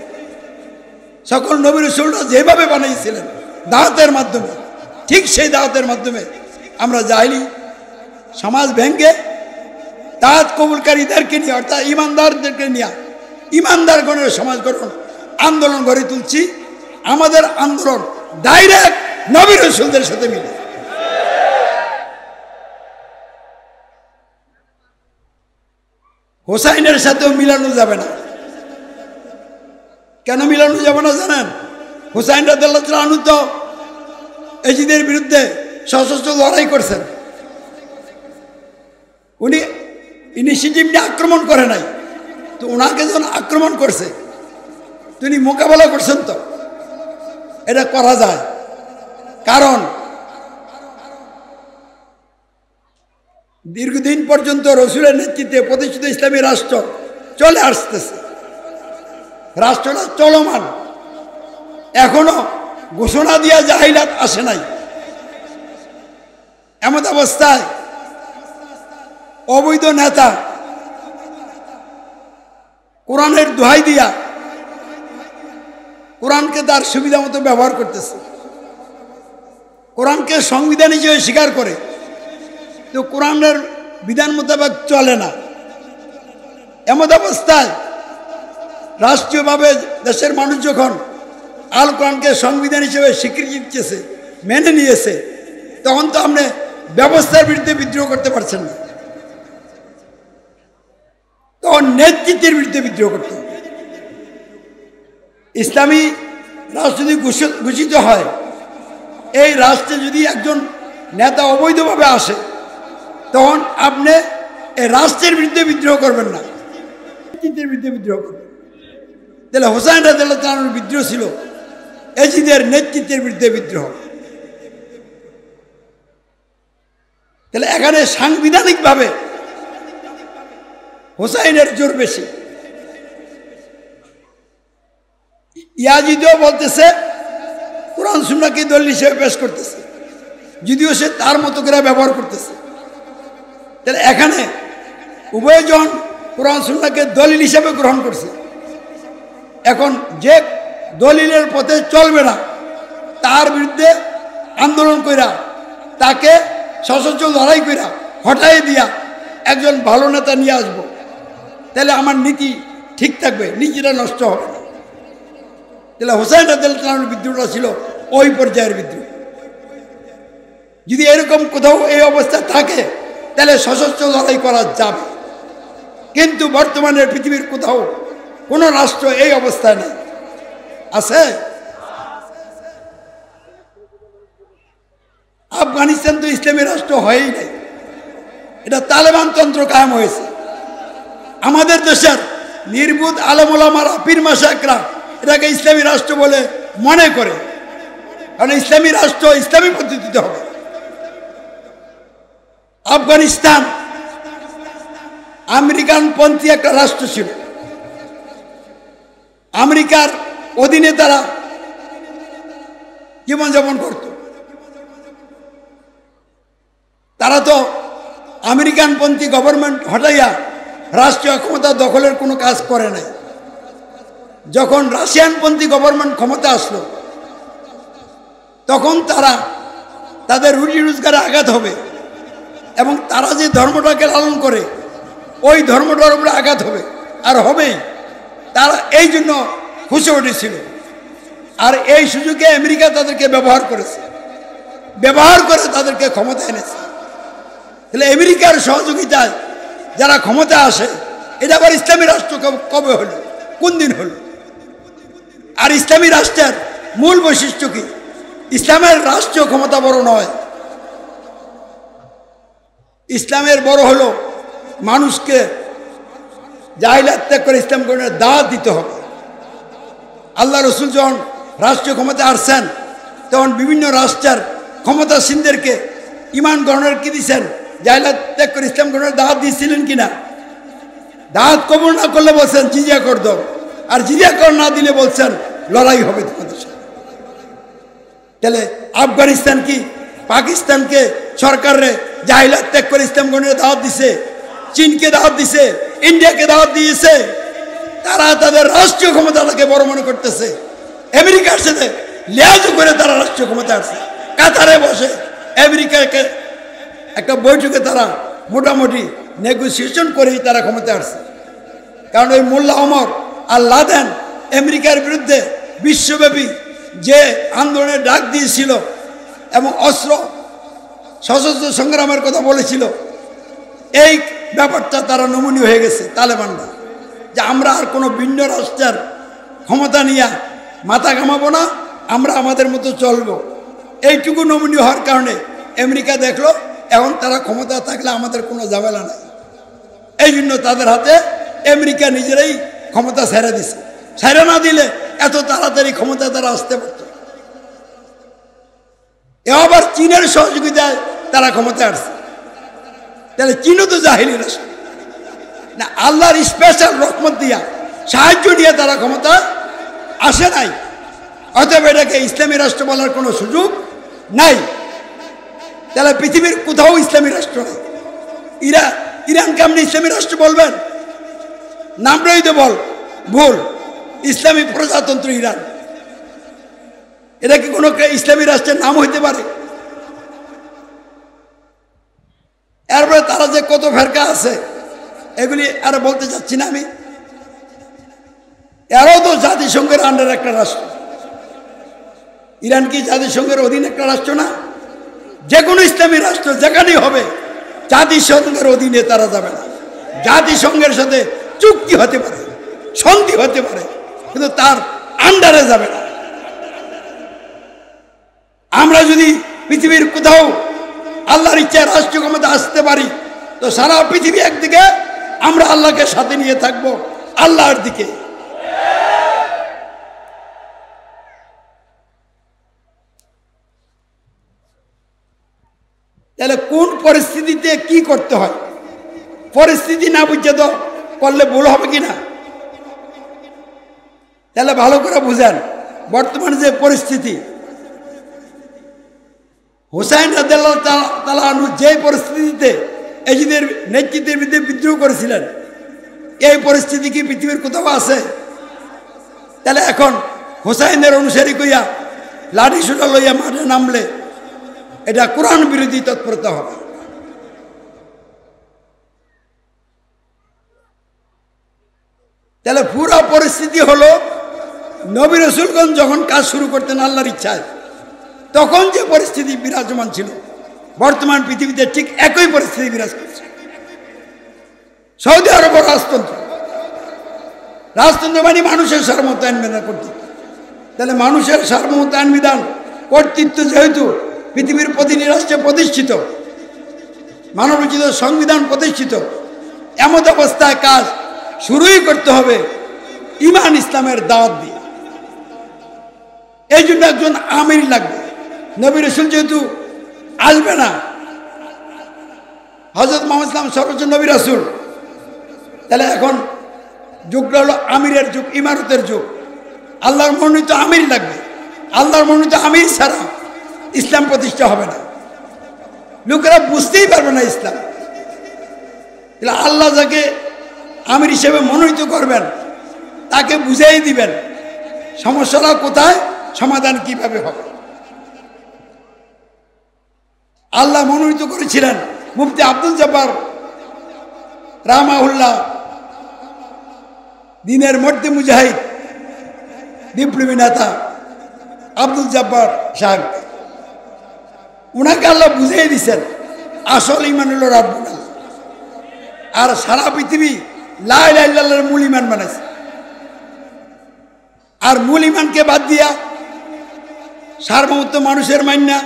সকল নবী রাসূলরা যেভাবে বানিয়েছিলেন দাওয়াতের মাধ্যমে, ঠিক সেই দাওয়াতের মাধ্যমে আমরা জাহেলি সমাজ ভেঙ্গে দাওয়াত কবুলকারীদেরকে নিয়ে অর্থাৎ ইমানদারদেরকে নিয়ে ইমানদার গণের সমাজ গঠন আন্দোলন গড়ে তুলছি। আমাদের আন্দোলন ডাইরেক্ট নবী রাসূলদের সাথে মিলে। হোসাইনের সাথেও মিলানো যাবে না। কেন মিলানো যাবে না জানেন? হুসাইন রাদিয়াল্লাহু তাআলা আনহু তো এজিদের বিরুদ্ধে সশস্ত্র লড়াই করছেন। উনি ইনিশিয়েটিভ নিয়ে আক্রমণ করে নাই, তো ওনাকে যখন আক্রমণ করছে তিনি মোকাবেলা করছেন। তো এটা করা যায়, কারণ দীর্ঘদিন পর্যন্ত রসুলের নেতৃত্বে প্রতিষ্ঠিত ইসলামী রাষ্ট্র চলে আসতেছে, রাষ্ট্রটা চলমান, এখনো ঘোষণা দিয়া জাহিলাত আসে নাই। এমন অবস্থায় অবৈধ নেতা কোরআনের দোহাই দিয়া কোরআনকে তার সুবিধা মতো ব্যবহার করতেছে, কোরআনকে সংবিধান হিসেবে স্বীকার করে, তো কোরআনের বিধান মোতাবেক চলে না। এমন অবস্থায় রাষ্ট্রীয়ভাবে দেশের মানুষ যখন আল কোরআনকে সংবিধান হিসেবে স্বীকৃতি দিতেছে, মেনে নিয়েছে, তখন তো আপনি ব্যবস্থার বিরুদ্ধে বিদ্রোহ করতে পারছেন না, তখন নেতৃত্বের বিরুদ্ধে বিদ্রোহ করতে হবে। ইসলামী রাষ্ট্র যদি ঘোষিত হয়, এই রাষ্ট্রে যদি একজন নেতা অবৈধভাবে আসে, তখন আপনি এই রাষ্ট্রের বিরুদ্ধে বিদ্রোহ করবেন না, নেতৃত্বের বিরুদ্ধে বিদ্রোহ করবেন। তাহলে হুসাইন রাদিয়াল্লাহু তাআলার বিদ্রোহ ছিল এজিদের নেতৃত্বের বিরুদ্ধে বিদ্রোহ। তাহলে এখানে সাংবিধানিকভাবে হুসাইনের জোর বেশি। ইয়াজিদও বলতেছে কোরআন সুন্নাহকে দলিল হিসেবে পেশ করতেছে, যদিও সে তার মতো করে ব্যবহার করতেছে। তাহলে এখানে উভয়জন কোরআন সুন্নাহকে দলিল হিসেবে গ্রহণ করছে। এখন যে দলিলের পথে চলবে না তার বিরুদ্ধে আন্দোলন কইরা, তাকে সশস্ত্র লড়াই কইরা হটাই দিয়া একজন ভালো নেতা নিয়ে আসবো, তাহলে আমার নীতি ঠিক থাকবে, নীতিটা নষ্ট হবে না। তাহলে হুসাইন রাদিয়াল্লাহু তাআলার বিদ্রোহটা ছিল ওই পর্যায়ের বিদ্রোহ। যদি এরকম কোথাও এই অবস্থা থাকে তাহলে সশস্ত্র লড়াই করা যাবে, কিন্তু বর্তমানে পৃথিবীর কোথাও কোন রাষ্ট্র এই অবস্থায় নেই। আছে? আফগানিস্তান তো ইসলামী রাষ্ট্র হয়ই নাই, এটা তালেবান তন্ত্র কায়েম হয়েছে। আমাদের দেশের নির্বুধ আলেম ওলামারা, পীর মাশায়েখরা এটাকে ইসলামী রাষ্ট্র বলে মনে করে, কারণ ইসলামী রাষ্ট্র ইসলামী পদ্ধতিতে হবে। আফগানিস্তান আমেরিকান পন্থী একটা রাষ্ট্র ছিল, আমেরিকার অধীনে তারা জীবনযাপন করত। তারা তো আমেরিকানপন্থী গভর্নমেন্ট হটাইয়া রাষ্ট্রীয় ক্ষমতা দখলের কোনো কাজ করে নাই। যখন রাশিয়ানপন্থী গভর্নমেন্ট ক্ষমতা আসলো, তখন তারা তাদের রুটি রোজগারে আঘাত হবে, এবং তারা যে ধর্মটাকে লালন করে ওই ধর্মটার উপরে আঘাত হবে, আর হবেই। তারা এই জন্য ফুঁসে উঠেছিল, আর এই সুযোগে আমেরিকা তাদেরকে ব্যবহার করেছে, ব্যবহার করে তাদেরকে ক্ষমতা এনেছে। তাহলে আমেরিকার সহযোগিতায় যারা ক্ষমতা আসে, এটা আবার ইসলামী রাষ্ট্র কবে হলো, কোন দিন হলো? আর ইসলামী রাষ্ট্রের মূল বৈশিষ্ট্য কি? ইসলামের রাষ্ট্রীয় ক্ষমতা বড় নয়, ইসলামের বড় হলো মানুষকে জাহিলাত ত্যাগ করে ইসলাম গ্রহণের দাওয়াত দিতে হবে। আল্লাহ রসুল যখন রাষ্ট্রীয় ক্ষমতা আসছেন তখন বিভিন্ন রাষ্ট্রের ক্ষমতাসীনদেরকে ইমান গ্রহণের কি দিয়েছেন? জাহিলাত ত্যাগ করে ইসলাম গ্রহণের দাওয়াত দিয়েছিলেন কিনা? দাওয়াত কবুল না করলে বলছেন জিজিয়া কর দাও, আর জিজিয়া কর না দিলে বলছেন লড়াই হবে তোমাদের সাথে। তাহলে আফগানিস্তান কি পাকিস্তানকে সরকারে জাহিলাত ত্যাগ করে ইসলাম গ্রহণের দাওয়াত দিছে? চীনকে দাওয়াত দিছে, ইন্ডিয়াকে দাওয়াত দিয়েছে। তারা তাদের রাষ্ট্রীয় ক্ষমতাটাকে বড় মনে করতেছে। আমেরিকার সাথে লিয়াজু করে তারা রাষ্ট্রীয় ক্ষমতা আসছে, কাতারে বসে আমেরিকাকে একটা বৈঠকে তারা মোটামুটি নেগোসিয়েশন করেই তারা ক্ষমতা আসছে। কারণ ওই মোল্লা ওমর আর লাদেন আমেরিকার বিরুদ্ধে বিশ্বব্যাপী যে আন্দোলনের ডাক দিয়েছিল এবং অস্ত্র সশস্ত্র সংগ্রামের কথা বলেছিল, এই ব্যাপারটা তারা নমনীয় হয়ে গেছে তালেবানরা, যে আমরা আর কোনো ভিন্ন রাষ্ট্রের ক্ষমতা নিয়ে মাথা ঘামাবো না, আমরা আমাদের মতো চলবো। এইটুকু নমনীয় হওয়ার কারণে আমেরিকা দেখলো এখন তারা ক্ষমতা থাকলে আমাদের কোনো ঝামেলা নাই, এই জন্য তাদের হাতে আমেরিকা নিজেরাই ক্ষমতা ছেড়ে দিছে। ছেড়ে না দিলে এত তাড়াতাড়ি ক্ষমতা তারা আসতে পারত। আবার চীনের সহযোগিতায় তারা ক্ষমতা আসছে। তাহলে চীনও তো জাহিলি রাষ্ট্র না, আল্লাহর স্পেশাল রহমত দিয়া সাহায্য নিয়ে তারা ক্ষমতা আসে নাই। অতএব এটাকে ইসলামী রাষ্ট্র বলার কোনো সুযোগ নাই। তাহলে পৃথিবীর কোথাও ইসলামী রাষ্ট্র নেই। ইরানকে আপনি ইসলামী রাষ্ট্র বলবেন? নামটাই তো বল ভুল, ইসলামী প্রজাতন্ত্র ইরান। এটা কি কোনো ইসলামী রাষ্ট্রের নাম হইতে পারে? এরপরে তারা যে কত ফেরকা আছে এগুলি আর বলতে চাচ্ছি না আমি। এরাও তো জাতিসংঘের আন্ডার একটা রাষ্ট্র। ইরান কি জাতিসংঘের অধীন একটা রাষ্ট্র না? যে কোনো ইসলামী রাষ্ট্র যেখানেই হবে জাতিসংঘের অধীনে তারা যাবে না। জাতিসংঘের সাথে চুক্তি হতে পারে, সন্ধি হতে পারে, কিন্তু তার আন্ডারে যাবে না। আমরা যদি পৃথিবীর কোথাও আল্লাহর ইচ্ছায় রাষ্ট্রীয় ক্ষমতা আসতে পারি তো সারা পৃথিবী একদিকে, আমরা আল্লাহকে সাথে নিয়ে থাকবো আল্লাহর দিকে। তাহলে কোন পরিস্থিতিতে কি করতে হয়, পরিস্থিতি না বুঝে তো করলে ভুল হবে কিনা? তাহলে ভালো করে বুঝেন বর্তমানে যে পরিস্থিতি, হুসাইন রাদিয়াল্লাহু তাআলা আনহু যে পরিস্থিতিতে এজিদের নেতৃত্বের বিরুদ্ধে বিদ্রোহ করেছিলেন, এই পরিস্থিতি কি পৃথিবীর কোথাও আছে? তাহলে এখন হুসাইনের অনুসারী কইয়া লাঠি সোটা লইয়া মাঠে নামলে এটা কোরআন বিরোধী তৎপরতা হবে। তাহলে পুরো পরিস্থিতি হলো নবী রাসূলগণ যখন কাজ শুরু করতেন আল্লাহর ইচ্ছায়, তখন যে পরিস্থিতি বিরাজমান ছিল বর্তমান পৃথিবীতে ঠিক একই পরিস্থিতি বিরাজ করছে। সৌদি আরব রাজতন্ত্র, রাজতন্ত্র মানে মানুষের সার্বভৌমত্ব আইন বিধান কর্তৃত্ব। তাহলে মানুষের সার্বভৌমত্ব আইন বিধান কর্তৃত্ব যেহেতু পৃথিবীর প্রতিটি রাষ্ট্রে প্রতিষ্ঠিত, মানবরচিত সংবিধান প্রতিষ্ঠিত, এমন অবস্থায় কাজ শুরুই করতে হবে ঈমান ইসলামের দাওয়াত দিয়ে। এই জন্য একজন আমির লাগবে। নবী রাসূল যেহেতু আসবে না, হযরত মুহাম্মদ সাল্লাল্লাহু আলাইহি ওয়াসাল্লাম সর্বোচ্চ নবী রাসূল, তাহলে এখন যুগটা হলো আমিরের যুগ, ইমারতের যুগ। আল্লাহর মনোনীত আমির লাগবে। আল্লাহর মনোনীত আমির ছাড়া ইসলাম প্রতিষ্ঠা হবে না। লোকেরা বুঝতেই পারবে না ইসলাম। তাহলে আল্লাহ যাকে আমির হিসেবে মনোনীত করবেন তাকে বুঝাই দিবেন সমস্যাটা কোথায়, সমাধান কিভাবে হবে। আল্লাহ মনোনীত করেছিলেন মুফতি আব্দুল জব্বার রাহমাহুল্লাহ, দিনের মধ্যে মুজাহিদ বিপ্লবী নেতা আব্দুল জব্বার সাহেব, উনাকে আল্লাহ বুঝিয়ে দিচ্ছেন আসল ইমান হলো রাব্বুল আলামিন। আর সারা পৃথিবী লা ইলাহা ইল্লাল্লাহর মূল ইমান বানাইছে। আর মূল ইমানকে বাদ দিয়া সার্বভৌমত্ব মানুষের মান্না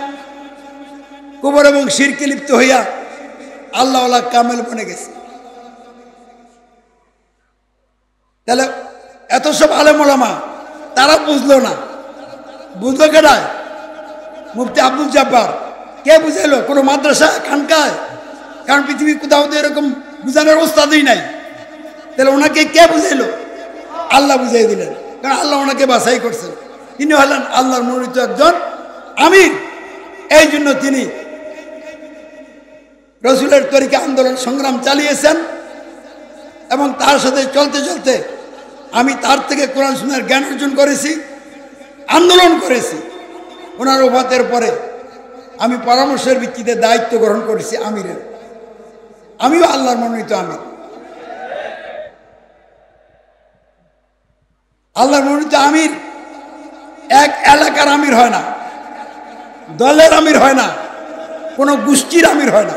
কুফর এবং শিরকে লিপ্ত হইয়া আল্লাহ ওয়ালা কামেল বনে গেছে। তাহলে এত সব আলেম ওলামা তারা বুঝলো না, বুঝলো কেডায়? মুফতি আব্দুল জব্বার। কে বুঝাইলো? কোনো মাদ্রাসা খানকায়? কারণ পৃথিবী কোথাও তো এরকম বুঝানোর ওস্তাদই নাই। তাহলে ওনাকে কে বুঝাইলো? আল্লাহ বুঝাই দিলেন, কারণ আল্লাহ ওনাকে বাছাই করছেন। তিনি হলেন আল্লাহর মনোনীত একজন আমির। এই জন্য তিনি রসুলের তরিকা আন্দোলন সংগ্রাম চালিয়েছেন এবং তার সাথে চলতে চলতে আমি তার থেকে কোরআন সুন্নাহর জ্ঞান অর্জন করেছি, আন্দোলন করেছি। ওনার ওফাতের পরে আমি পরামর্শের ভিত্তিতে দায়িত্ব গ্রহণ করেছি আমিরের। আমিও আল্লাহর মনোনীত আমির। আল্লাহর মনোনীত আমির এক এলাকার আমির হয় না, দলের আমির হয় না, কোনো গোষ্ঠীর আমির হয় না।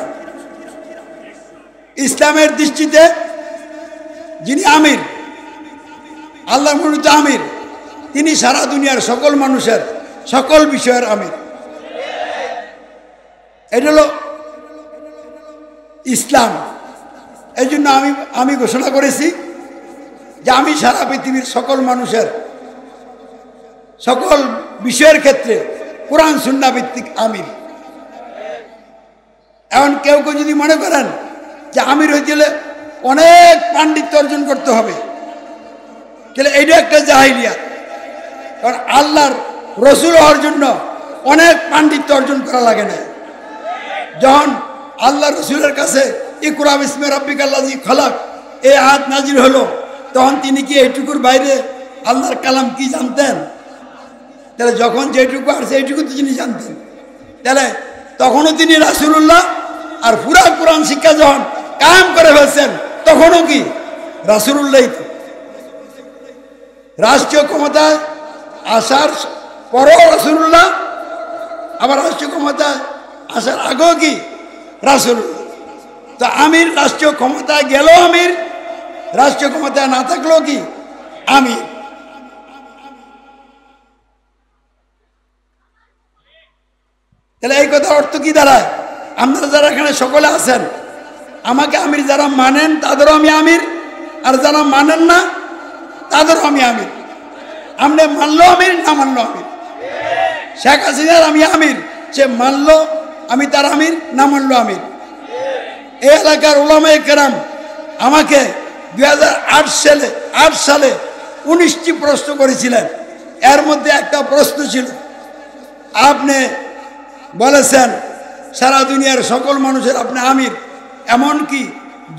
ইসলামের দৃষ্টিতে যিনি আমির, আল্লাহর মনোনীত আমির, তিনি সারা দুনিয়ার সকল মানুষের সকল বিষয়ের আমির। এটা হলো ইসলাম। এই জন্য আমি ঘোষণা করেছি যে আমি সারা পৃথিবীর সকল মানুষের সকল বিষয়ের ক্ষেত্রে কোরআন সুন্নাহ ভিত্তিক আমির। এখন কেউ কেউ যদি মনে করেন যে আমির হইতে গেলে অনেক পাণ্ডিত্য অর্জন করতে হবে, তাহলে এইটা একটা জাহিলিয়াত। কারণ আল্লাহর রসুল হওয়ার জন্য অনেক পাণ্ডিত্য অর্জন করা লাগে না। যখন আল্লাহ রসুলের কাছে ইকরা বিসমি রাব্বিকাল্লাযী খলাক এই আয়াত নাজিল হলো, তখন তিনি কি এইটুকুর বাইরে আল্লাহর কালাম কি জানতেন? তাহলে যখন যেটুকু আর সেইটুকু তো তিনি জানতেন। তাহলে তখনও তিনি রাসূলুল্লাহ, আর পুরা কোরআন শিক্ষা যখন কায়েম করে ফেলছেন তখনও কি রাসূলুল্লাহই। রাষ্ট্রীয় ক্ষমতায় আসার পরও রাসূলুল্লাহ, আবার রাষ্ট্রীয় ক্ষমতায় আসার আগেও কি রাসূলুল্লাহ। তো আমির রাষ্ট্রীয় ক্ষমতায় গেলেও আমির, রাষ্ট্রীয় ক্ষমতায় না থাকলেও কি আমির। তাহলে এই কথা অর্থ কি দাঁড়ায়? আপনারা যারা এখানে সকলে আছেন, আমাকে আমির যারা মানেন তাদেরও আমি আমির, আর যারা মানেন না তাদেরও আমি আমির। আপনি মানলো আমির, না মানলো আমির। শেখ হাসিনার আমি আমির, সে মানলো আমি তার আমির, না মানলো আমির। এই এলাকার উলামায়ে কেরাম আমাকে 2008 সালে 19টি প্রশ্ন করেছিলেন। এর মধ্যে একটা প্রশ্ন ছিল, আপনি বলেছেন সারা দুনিয়ার সকল মানুষের আপনি আমির, এমনকি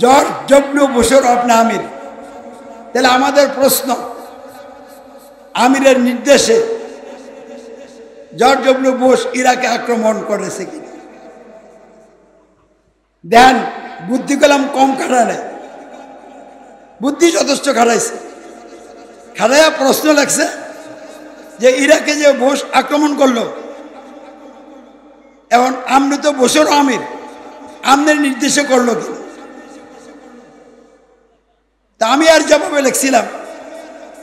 জর্জ ডব্লিউ বুশের আপনি আমির। তাহলে আমাদের প্রশ্ন, আমিরের নির্দেশে জর্জ ডব্লিউ বুশ ইরাকে আক্রমণ করেছে কিনা? দেন বুদ্ধি কলাম কম খাটায় নাই, বুদ্ধি যথেষ্ট খাটাইছে। খাটাইয়া প্রশ্ন লাগছে যে ইরাকে যে বুশ আক্রমণ করলো, এখন আপনি তো বুশের আমির, আপনার নির্দেশে করলো কিনা? তা আমি আর জবাবে লিখছিলাম,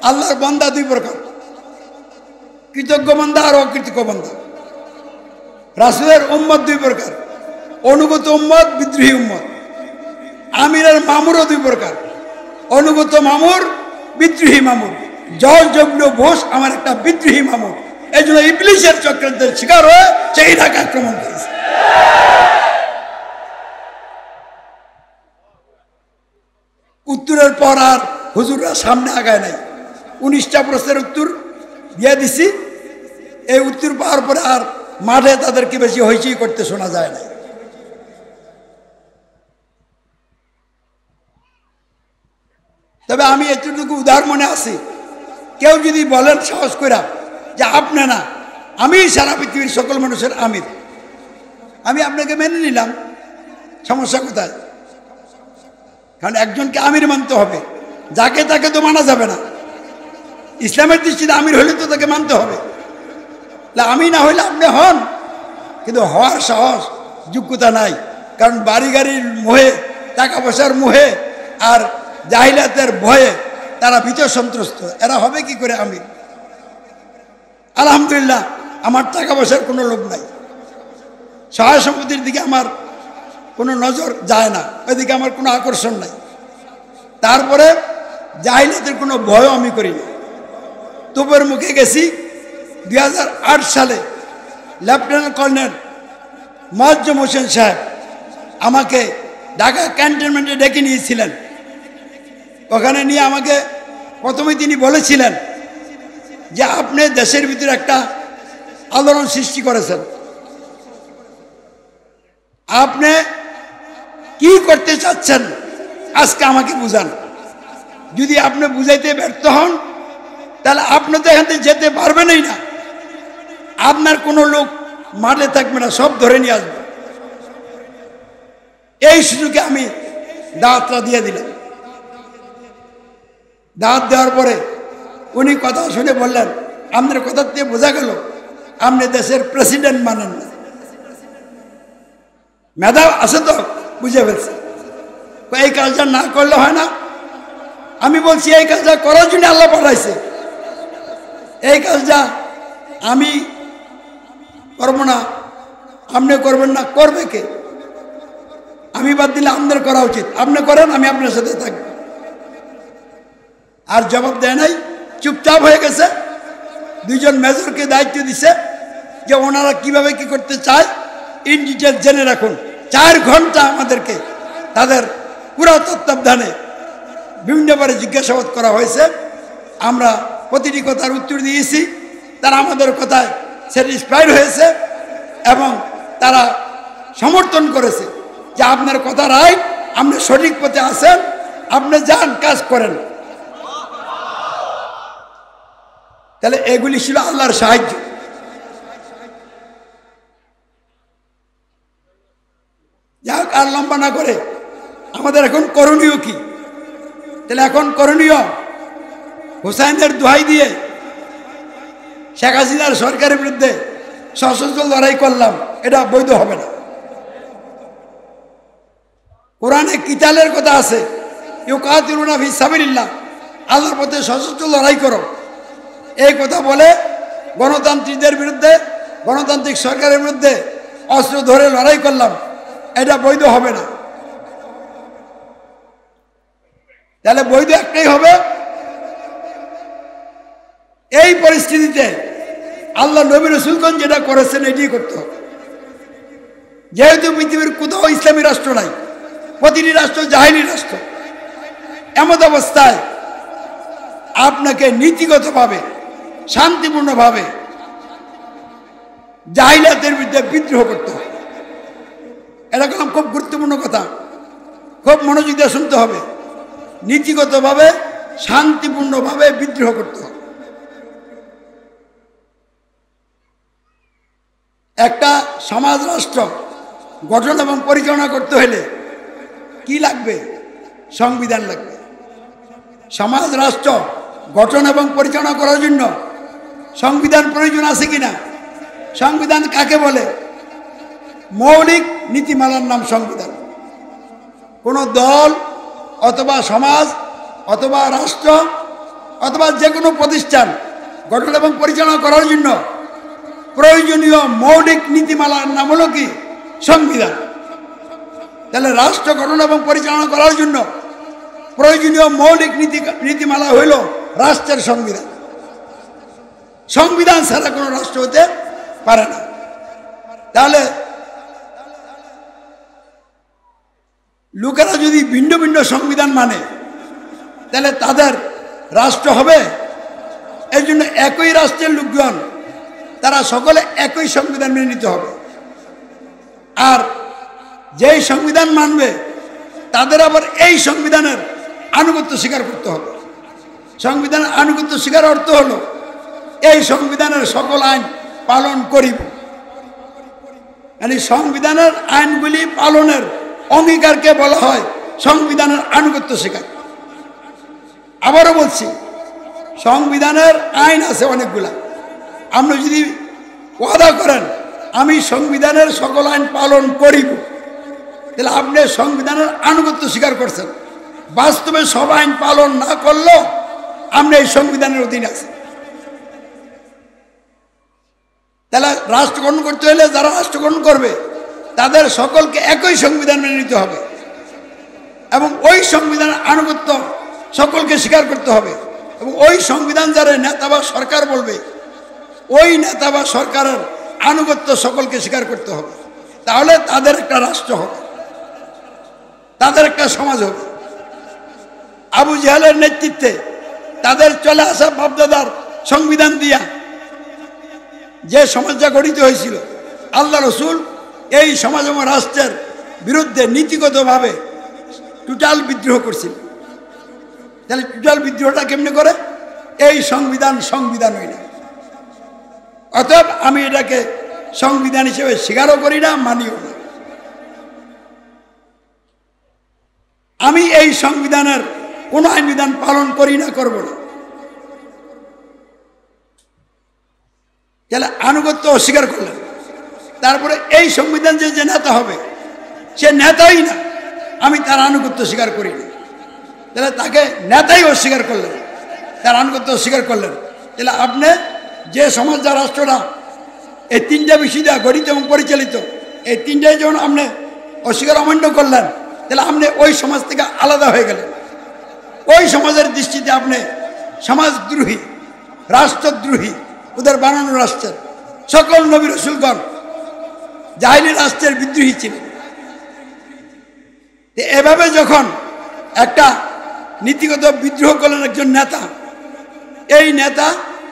আল্লাহর বান্দা দুই প্রকার, কৃতজ্ঞ বান্দা আর অকৃতজ্ঞ বান্দা। রাসূলের উম্মত দুই প্রকার, অনুগত উম্মত, বিদ্রোহী উম্মত। আমিরের মামুরও দুই প্রকার, অনুগত মামুর, বিদ্রোহী মামুর। জর্জ ডব্লিউ বুশ আমার একটা বিদ্রোহী মামুর। এই জন্য ইবলিসের চক্রান্তের শিকার হয়ে সে ইরাক আক্রমণ করেছে। উত্তরের পর আর হুজুররা সামনে আগায় নাই। 19টা প্রশ্নের উত্তর দিয়ে দিছি। এই উত্তর পাওয়ার পরে আর মাঠে তাদেরকে বেশি হইচই করতে শোনা যায় না। তবে আমি এতটুকু উদাহরণ মনে আছি, কেউ যদি বলেন সাহস কইরা যে আপনি না, আমি সারা পৃথিবীর সকল মানুষের আমির, আমি আপনাকে মেনে নিলাম। সমস্যা কোথায়? কারণ একজনকে আমির মানতে হবে, যাকে তাকে তো মানা যাবে না। ইসলামের দৃষ্টিতে আমির হলে তো তাকে মানতে হবে। আমি না হইলে আপনি হন, কিন্তু হওয়ার সাহস যোগ্যতা নাই। কারণ বাড়ি গাড়ির মোহে, টাকা পয়সার মোহে আর জাহিলাতের ভয়ে তারা ভীত সন্ত্রস্ত। এরা হবে কি করে আমির? আলহামদুলিল্লাহ, আমার টাকা পয়সার কোনো লোভ নাই, সহায় সম্পত্তির দিকে আমার কোনো নজর যায় না, ওইদিকে আমার কোনো আকর্ষণ নাই। তারপরে জাহিলাতের কোনো ভয়ও আমি করি না। তোপের মুখে গেছি 2008 সালে। লেফটেন্যান্ট কর্নেল মোয়াজ্জেম হোসেন সাহেব আমাকে ঢাকা ক্যান্টনমেন্টে ডেকে নিয়েছিলেন। ওখানে নিয়ে আমাকে প্রথমে তিনি বলেছিলেন যে আপনি দেশের ভিতরে একটা আলোড়ন সৃষ্টি করেছেন, আপনি কি করতে চাচ্ছেন আজকে আমাকে বুঝান। যদি আপনি বুঝাইতে ব্যর্থ হন তাহলে আপনি তো এখান থেকে যেতে পারবেনই না, আপনার কোনো লোক মাঠে থাকবে না, সব ধরে নিয়ে আসবে। এই সুযোগে আমি দাওয়াতটা দিয়ে দিলাম। দাওয়াত দেওয়ার পরে উনি কথা শুনে বললেন, আপনার কথা দিয়ে বোঝা গেল আপনি দেশের প্রেসিডেন্ট মানেন না। মেধা আছে তো, বুঝে ফেলছে। এই কাজটা না করলে হয় না। আমি বলছি এই কাজটা করার জন্য আল্লাহ পাঠাইছে, এই কাজটা আমি করবো না, আপনি করবেন না, করবে কে? আমি বাদ দিলে আপনাদের করা উচিত, আপনি করেন, আমি আপনার সাথে থাকবো। আর জবাব দেয় নাই, চুপচাপ হয়ে গেছে। দুইজন মেজরকে দায়িত্ব দিছে যে ওনারা কিভাবে কি করতে চায় ইন ডিটেল জেনে রাখুন। 4 ঘন্টা আমাদেরকে তাদের পুরো তত্ত্বাবধানে বিভিন্নবারে জিজ্ঞাসাবাদ করা হয়েছে। আমরা প্রতিটি কথার উত্তর দিয়েছি, তারা আমাদের কথায় স্যাটিসফাইড হয়েছে এবং তারা সমর্থন করেছে যে আপনার কথা রাইট, আপনি সঠিক পথে আছেন, আপনি যান, কাজ করেন। তাহলে এগুলি ছিল আল্লাহর সাহায্য। যাক, আর লম্বা না করে আমাদের এখন করণীয় কি? তাহলে এখন করণীয় হুসাইনের দোহাই দিয়ে শেখ হাসিনার সরকারের বিরুদ্ধে সশস্ত্র লড়াই করলাম, এটা বৈধ হবে না। কোরআনে কিতালের কথা আছে, ইউকাতিলুনা ফি সাবিলিল্লাহ, আল্লাহর পথে সশস্ত্র লড়াই করো। এই কথা বলে গণতান্ত্রিকদের বিরুদ্ধে, গণতান্ত্রিক সরকারের বিরুদ্ধে অস্ত্র ধরে লড়াই করলাম, এটা বৈধ হবে না। তাহলে বৈধ একটাই হবে, এই পরিস্থিতিতে আল্লাহ নবী রাসূলগণ যেটা করেছেন এটাই করতে হবে। যেহেতু পৃথিবীর কোথাও ইসলামী রাষ্ট্র নাই, প্রতিটি রাষ্ট্র জাহেলি রাষ্ট্র, এমন অবস্থায় আপনাকে নীতিগতভাবে, শান্তিপূর্ণভাবে জাহিলিয়াতের বিরুদ্ধে বিদ্রোহ করতে হবে। এটা খুব গুরুত্বপূর্ণ কথা, খুব মনোযোগ দিয়ে শুনতে হবে। নীতিগতভাবে, শান্তিপূর্ণভাবে বিদ্রোহ করতে হবে। একটা সমাজ রাষ্ট্র গঠন এবং পরিচালনা করতে হলে কি লাগবে? সংবিধান লাগবে। সমাজ রাষ্ট্র গঠন এবং পরিচালনা করার জন্য সংবিধান প্রয়োজন আছে কিনা? সংবিধান কাকে বলে? মৌলিক নীতিমালার নাম সংবিধান। কোনো দল অথবা সমাজ অথবা রাষ্ট্র অথবা যে কোনো প্রতিষ্ঠান গঠন এবং পরিচালনা করার জন্য প্রয়োজনীয় মৌলিক নীতিমালার নাম হলো কি? সংবিধান। তাহলে রাষ্ট্র গঠন এবং পরিচালনা করার জন্য প্রয়োজনীয় মৌলিক নীতিমালা হইল রাষ্ট্রের সংবিধান। সংবিধান ছাড়া কোনো রাষ্ট্র হতে পারে না। তাহলে লোকেরা যদি ভিন্ন ভিন্ন সংবিধান মানে তাহলে তাদের রাষ্ট্র হবে? এর জন্য একই রাষ্ট্রের লোকজন তারা সকলে একই সংবিধান মেনে নিতে হবে। আর যেই সংবিধান মানবে তাদের আবার এই সংবিধানের আনুগত্য স্বীকার করতে হবে। সংবিধানের আনুগত্য স্বীকার অর্থ হলো এই সংবিধানের সকল আইন পালন করিব। মানে সংবিধানের আইনগুলি পালনের অঙ্গীকারকে বলা হয় সংবিধানের আনুগত্য শেখা। আবারও বলছি, সংবিধানের আইন আছে অনেকগুলা। আপনি যদি ওয়াদা করেন আমি সংবিধানের সকল আইন পালন করিব, তাহলে আপনি সংবিধানের আনুগত্য স্বীকার করছেন। বাস্তবে সব আইন পালন না করলেও আপনি এই সংবিধানের অধীনে আছেন। তাহলে রাষ্ট্র গঠন করতে হলে যারা রাষ্ট্র গঠন করবে তাদের সকলকে একই সংবিধান মেনে নিতে হবে এবং ওই সংবিধানের আনুগত্য সকলকে স্বীকার করতে হবে এবং ওই সংবিধান যারা নেতা বা সরকার বলবে ওই নেতা বা সরকারের আনুগত্য সকলকে স্বীকার করতে হবে। তাহলে তাদের একটা রাষ্ট্র হবে, তাদের একটা সমাজ হবে। আবু জাহেলের নেতৃত্বে তাদের চলে আসা বাপদাদার সংবিধান দিয়া যে সমাজটা গঠিত হয়েছিল, আল্লাহ রসুল এই সমাজ এবং রাষ্ট্রের বিরুদ্ধে নীতিগতভাবে টোটাল বিদ্রোহ করছিল। তাহলে টোটাল বিদ্রোহটা কেমনে করে? এই সংবিধান হয় না। অতএব আমি এটাকে সংবিধান হিসেবে স্বীকারও করি না, মানিও না। আমি এই সংবিধানের কোন আইন বিধান পালন করি না, করব না। তাহলে আনুগত্য অস্বীকার করলেন। তারপরে এই সংবিধান যে নেতা হবে সে নেতাই না, আমি তার আনুগত্য স্বীকার করি না। তাহলে তাকে নেতাই অস্বীকার করলেন, তার আনুগত্য অস্বীকার করলেন। তাহলে আপনি যে সমাজ যা রাষ্ট্রটা এই তিনটা বিষয় দ্বারা গঠিত এবং পরিচালিত, এই তিনটাই যখন আপনি অস্বীকার অমান্য করলেন, তাহলে আপনি ওই সমাজ থেকে আলাদা হয়ে গেলেন। ওই সমাজের দৃষ্টিতে আপনি সমাজদ্রোহী, রাষ্ট্রদ্রোহী, ওদের বানানো রাষ্ট্রের সকল নবী রাসূলগণ জাহিলি রাষ্ট্রের বিদ্রোহী ছিলেন। এভাবে যখন একটা নীতিগত বিদ্রোহ করলেন একজন নেতা, এই নেতা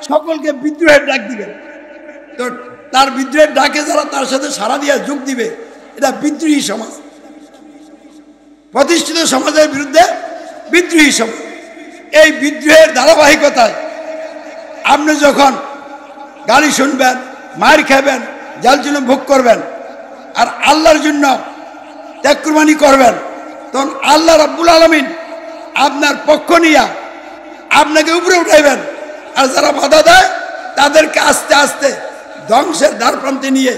সকলকে বিদ্রোহের ডাক দিবেন। তো তার বিদ্রোহের ডাকে যারা তার সাথে সাড়া দিয়ে যোগ দিবে, এটা বিদ্রোহী সমাজ, প্রতিষ্ঠিত সমাজের বিরুদ্ধে বিদ্রোহী সমাজ। এই বিদ্রোহের ধারাবাহিকতায় আপনি যখন গালি শুনবেন, মার খাবেন, জাল জুলুম ভোগ করবেন আর আল্লাহর জন্য ত্যাগ কুরবানি করবেন, তখন আল্লাহ রাব্বুল আলামিন আপনার পক্ষ নিয়ে আপনাকে উপরে উঠাইবেন। আর যারা বাধা দেয় তাদেরকে আস্তে আস্তে ধ্বংসের দ্বার প্রান্তে নিয়ে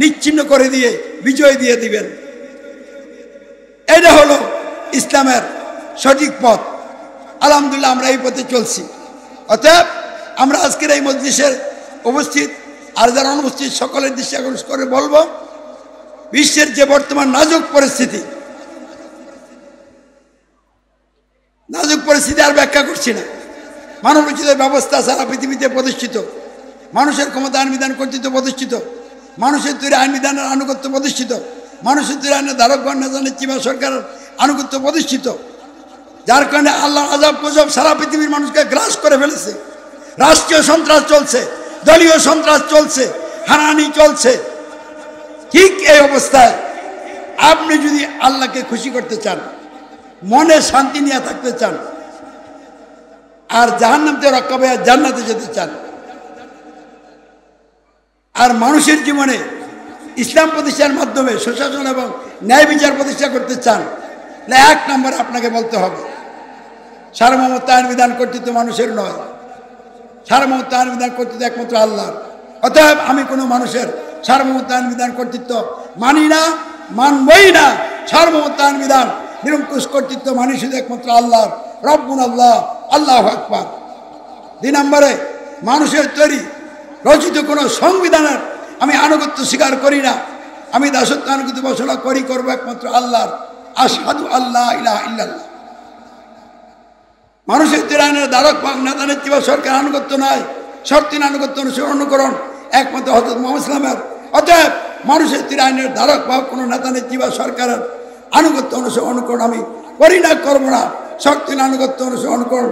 নিচ্ছিন্ন করে দিয়ে বিজয় দিয়ে দিবেন। এটা হলো ইসলামের সঠিক পথ। আলহামদুলিল্লাহ আমরা এই পথে চলছি। অতএব আমরা আজকের এই মজলিসের উপস্থিত আর যারা অনুপস্থিত সকলের দৃষ্টি আকর্ষণ করে বলবো, বিশ্বের যে বর্তমান নাজুক পরিস্থিতি আর ব্যাখ্যা করছি না। মানবোচিত ব্যবস্থা সারা পৃথিবীতে প্রতিষ্ঠিত, মানুষের ক্ষমতা আইন বিধান কর্তৃত্ব প্রতিষ্ঠিত, মানুষের তৈরি আইন বিধানের আনুগত্য প্রতিষ্ঠিত, মানুষের তৈরি আইনের ধারকগণ নেতা চিবা সরকারের আনুগত্য প্রতিষ্ঠিত, যার কারণে আল্লাহর আযাব গজব সারা পৃথিবীর মানুষকে গ্রাস করে ফেলেছে। রাষ্ট্রীয় সন্ত্রাস চলছে, দলীয় সন্ত্রাস চলছে, হানাহানি চলছে। ঠিক এই অবস্থায় আপনি যদি আল্লাহকে খুশি করতে চান, মনে শান্তি নিয়ে থাকতে চান আর জাহান্নাম থেকে রক্ষা পেয়ে জান্নাতে যেতে চান আর মানুষের জীবনে ইসলাম প্রতিষ্ঠার মাধ্যমে সুশাসন এবং ন্যায় বিচার প্রতিষ্ঠা করতে চান, এক নম্বরে আপনাকে বলতে হবে সার্বভৌমত্ব আইন বিধান কর্তৃত্ব মানুষের নয়, সার্বভৌমত্ব আইন বিধান কর্তৃত্ব একমাত্র আল্লাহর। অতএব আমি কোনো মানুষের সার্বভৌমত্ব আইন বিধান কর্তৃত্ব মানি না, মানবই না। সার্বভৌমত্ব আইন বিধান নিরঙ্কুশ কর্তৃত্ব মানি শুধু একমাত্র আল্লাহর। রব্বুন আল্লাহ, আল্লাহু আকবার। 2 নম্বরে মানুষের তৈরি রচিত কোনো সংবিধানের আমি আনুগত্য স্বীকার করি না। আমি দাসত্ব আনুগত্য ঘোষণা করবো একমাত্র আল্লাহর। আশহাদু আল্লাহ ইলাহা ইল্লাল্লাহ। মানুষের তৈরি আইনের ধারক বা নেতা নেত্রী বা সরকার আনুগত্য নয়, শর্তিন আনুগত্য অনুকরণ একমাত্র হযরত মুহাম্মদ সাল্লাল্লাহু আলাইহি ওয়াসাল্লামের। অতএব মানুষের তৈরি আইনের ধারক বা কোনো নেতা নেত্রী বা সরকারের আনুগত্য অনুকরণ আমি করি না, করবো না। শর্তিন আনুগত্য অনুকরণ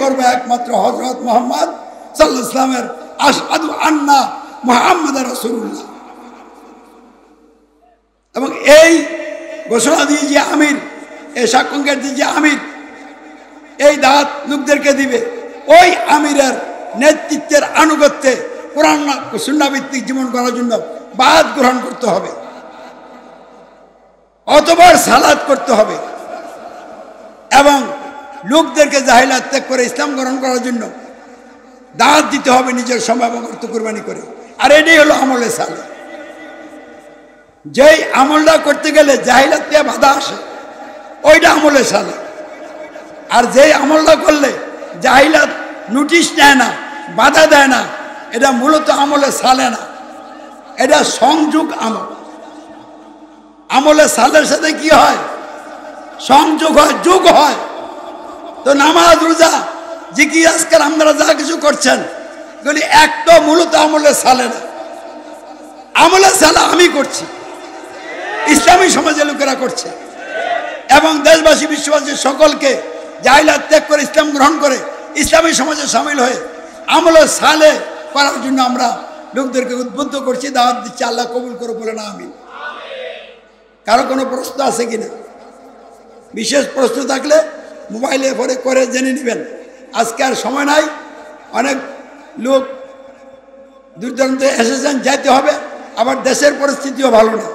করবো একমাত্র হযরত মুহাম্মদ সাল্লাল্লাহু আলাইহি ওয়াসাল্লামের। আশহাদু আন্না মুহাম্মাদার রাসূলুল্লাহ। এবং এই ঘোষণা দিয়ে যে আমির, এই সাক্ষাৎকার দিয়ে যে আমির এই দাওয়াত লোকদেরকে দিবে, ওই আমিরের নেতৃত্বের আনুগত্যে কোরআন সুন্নাহ ভিত্তিক জীবন করার জন্য বায়াত গ্রহণ করতে হবে। অতবার সালাত করতে হবে এবং লোকদেরকে জাহিলাত ত্যাগ করে ইসলাম গ্রহণ করার জন্য দাওয়াত দিতে হবে নিজের সময় এবং অর্থ কুরবানি করে। আর এটাই হলো আমলে সালে। যেই আমলটা করতে গেলে জাহিলাত থেকে বাধা আসে ওইটা আমলে সালে। আর যেই আমলটা করলে জাহিলাত নোটিশ নেয় না, বাধা দেয় না, এটা মূলত আমলে সালে না, এটা সংযোগ আমল। আমলে সালের সাথে কি হয়? সংযোগ হয়, যোগ হয়। তো নামাজ, রোজা, জিকির, আজকাল আপনারা যা কিছু করছেন এগুলি একটা মূলত আমলে সালে না। আমলে সালে আমি করছি, ইসলামী সমাজের লোকেরা করছে এবং দেশবাসী বিশ্ববাসী সকলকে জাহিলাত ত্যাগ করে ইসলাম গ্রহণ করে ইসলামী সমাজে সামিল হয়ে আমলে সালে করার জন্য আমরা লোকদেরকে উদ্বুদ্ধ করছি, দাওয়াত দিচ্ছি। আল্লাহ কবুল করে বলে না আমিন। কারো কোনো প্রশ্ন আছে কিনা? বিশেষ প্রশ্ন থাকলে মোবাইলে পরে করে জেনে নেবেন। আজকে আর সময় নাই, অনেক লোক দূর দূরান্তে এসেছেন, যাইতে হবে। আবার দেশের পরিস্থিতিও ভালো না।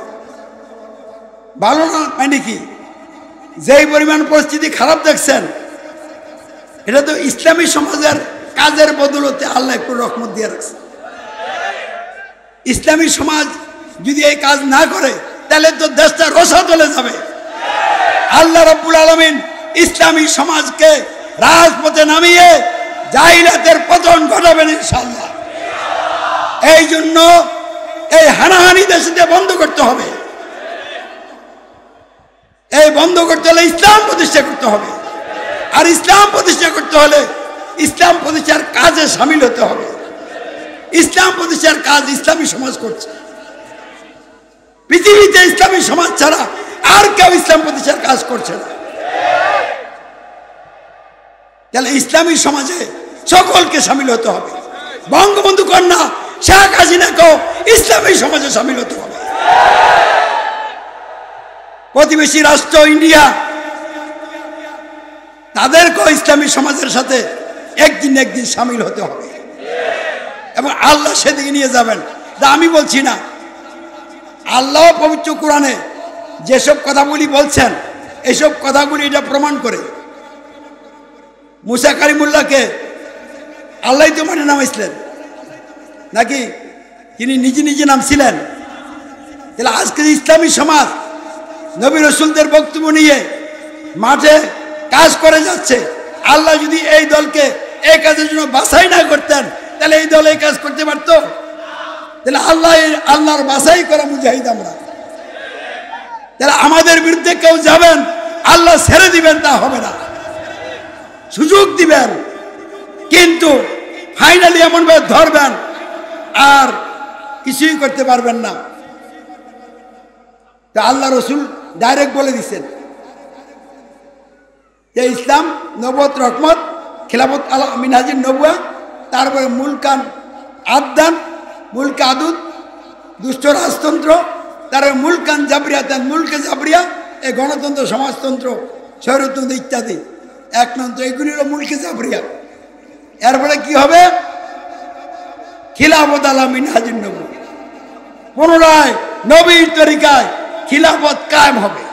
ভালো না মানে কি? যেই পরিমাণ পরিস্থিতি খারাপ দেখছেন, এটা তো ইসলামী সমাজের কাজের বদলতে আল্লাহ একটু রহমত দিয়ে রাখছে। ইসলামী সমাজ যদি এই কাজ না করে তাহলে তো দেশটা রসাতলে যাবে। আল্লাহ রাব্বুল আলামিন ইসলামী সমাজকে রাজপথে নামিয়ে জাহিলাতের পতন ঘটাবেন ইনশাআল্লাহ। এই জন্য এই হানাহানি দেশে বন্ধ করতে হবে। এই বন্ধ করতে হলে ইসলাম প্রতিষ্ঠা করতে হবে। আর ইসলাম প্রতিষ্ঠা করতে হলে ইসলাম প্রতিষ্ঠার কাজে সামিল হতে হবে। ইসলাম প্রতিষ্ঠার কাজ ইসলামী সমাজ করছে। পৃথিবীতে ইসলামী সমাজ ছাড়া আর কেউ ইসলাম প্রতিষ্ঠার কাজ করছে না। তাহলে ইসলামী সমাজে সকলকে সামিল হতে হবে। বঙ্গবন্ধু কন্যা শেখ হাসিনাকেও ইসলামী সমাজে সামিল হতে হবে। প্রতিবেশী রাষ্ট্র ইন্ডিয়া, তাদেরকেও ইসলামী সমাজের সাথে একদিন একদিন সামিল হতে হবে এবং আল্লাহ সেদিকে নিয়ে যাবেন। তা আমি বলছি না, আল্লাহ পবিত্র কোরআনে যেসব কথাগুলি বলছেন এসব কথাগুলি এটা প্রমাণ করে। মুসা কালিমুল্লাহকে আল্লাহ তো মানে নামাইছিলেন নাকি তিনি নিজে নিজে নামছিলেন? তাহলে আজকে ইসলামী সমাজ নবী রাসূলদের বক্তব্য নিয়ে মাঠে কাজ করে যাচ্ছে। আল্লাহ যদি এই দলকে এই কাজের জন্য বাছাই না করতেন তাহলে এই দল এই কাজ করতে পারত? তাহলে আল্লাহর বাছাই করা মুজাহিদ আমরা। তাহলে আমাদের বিরুদ্ধে কেউ যাবেন, আল্লাহ ছেড়ে দিবেন তা হবে না, সুযোগ দিবেন, কিন্তু ফাইনালি এমনভাবে ধরবেন আর কিছুই করতে পারবেন না। তা আল্লাহ রসুল ডাইরেক্ট বলে দিচ্ছেন যে ইসলাম নবুয়ত রহমত, খিলাফত আলা মিনহাজিন নবুয়া, তারপরে মুলকান আদান, মুলকা আদুদ দুষ্ট রাজতন্ত্র, তারপরে মুলকান জাবরিয়াতান, মুলকে জাবরিয়া এই গণতন্ত্র, সমাজতন্ত্র, স্বৈরতন্ত্র ইত্যাদি একতন্ত্র, এগুলি হলো মুলকে জাবরিয়া। এরপরে কি হবে? খিলাফত আলা মিনহাজিন নবুয়া, পুনরায় নবীর তরিকায় খিলাফত কায়েম হবে।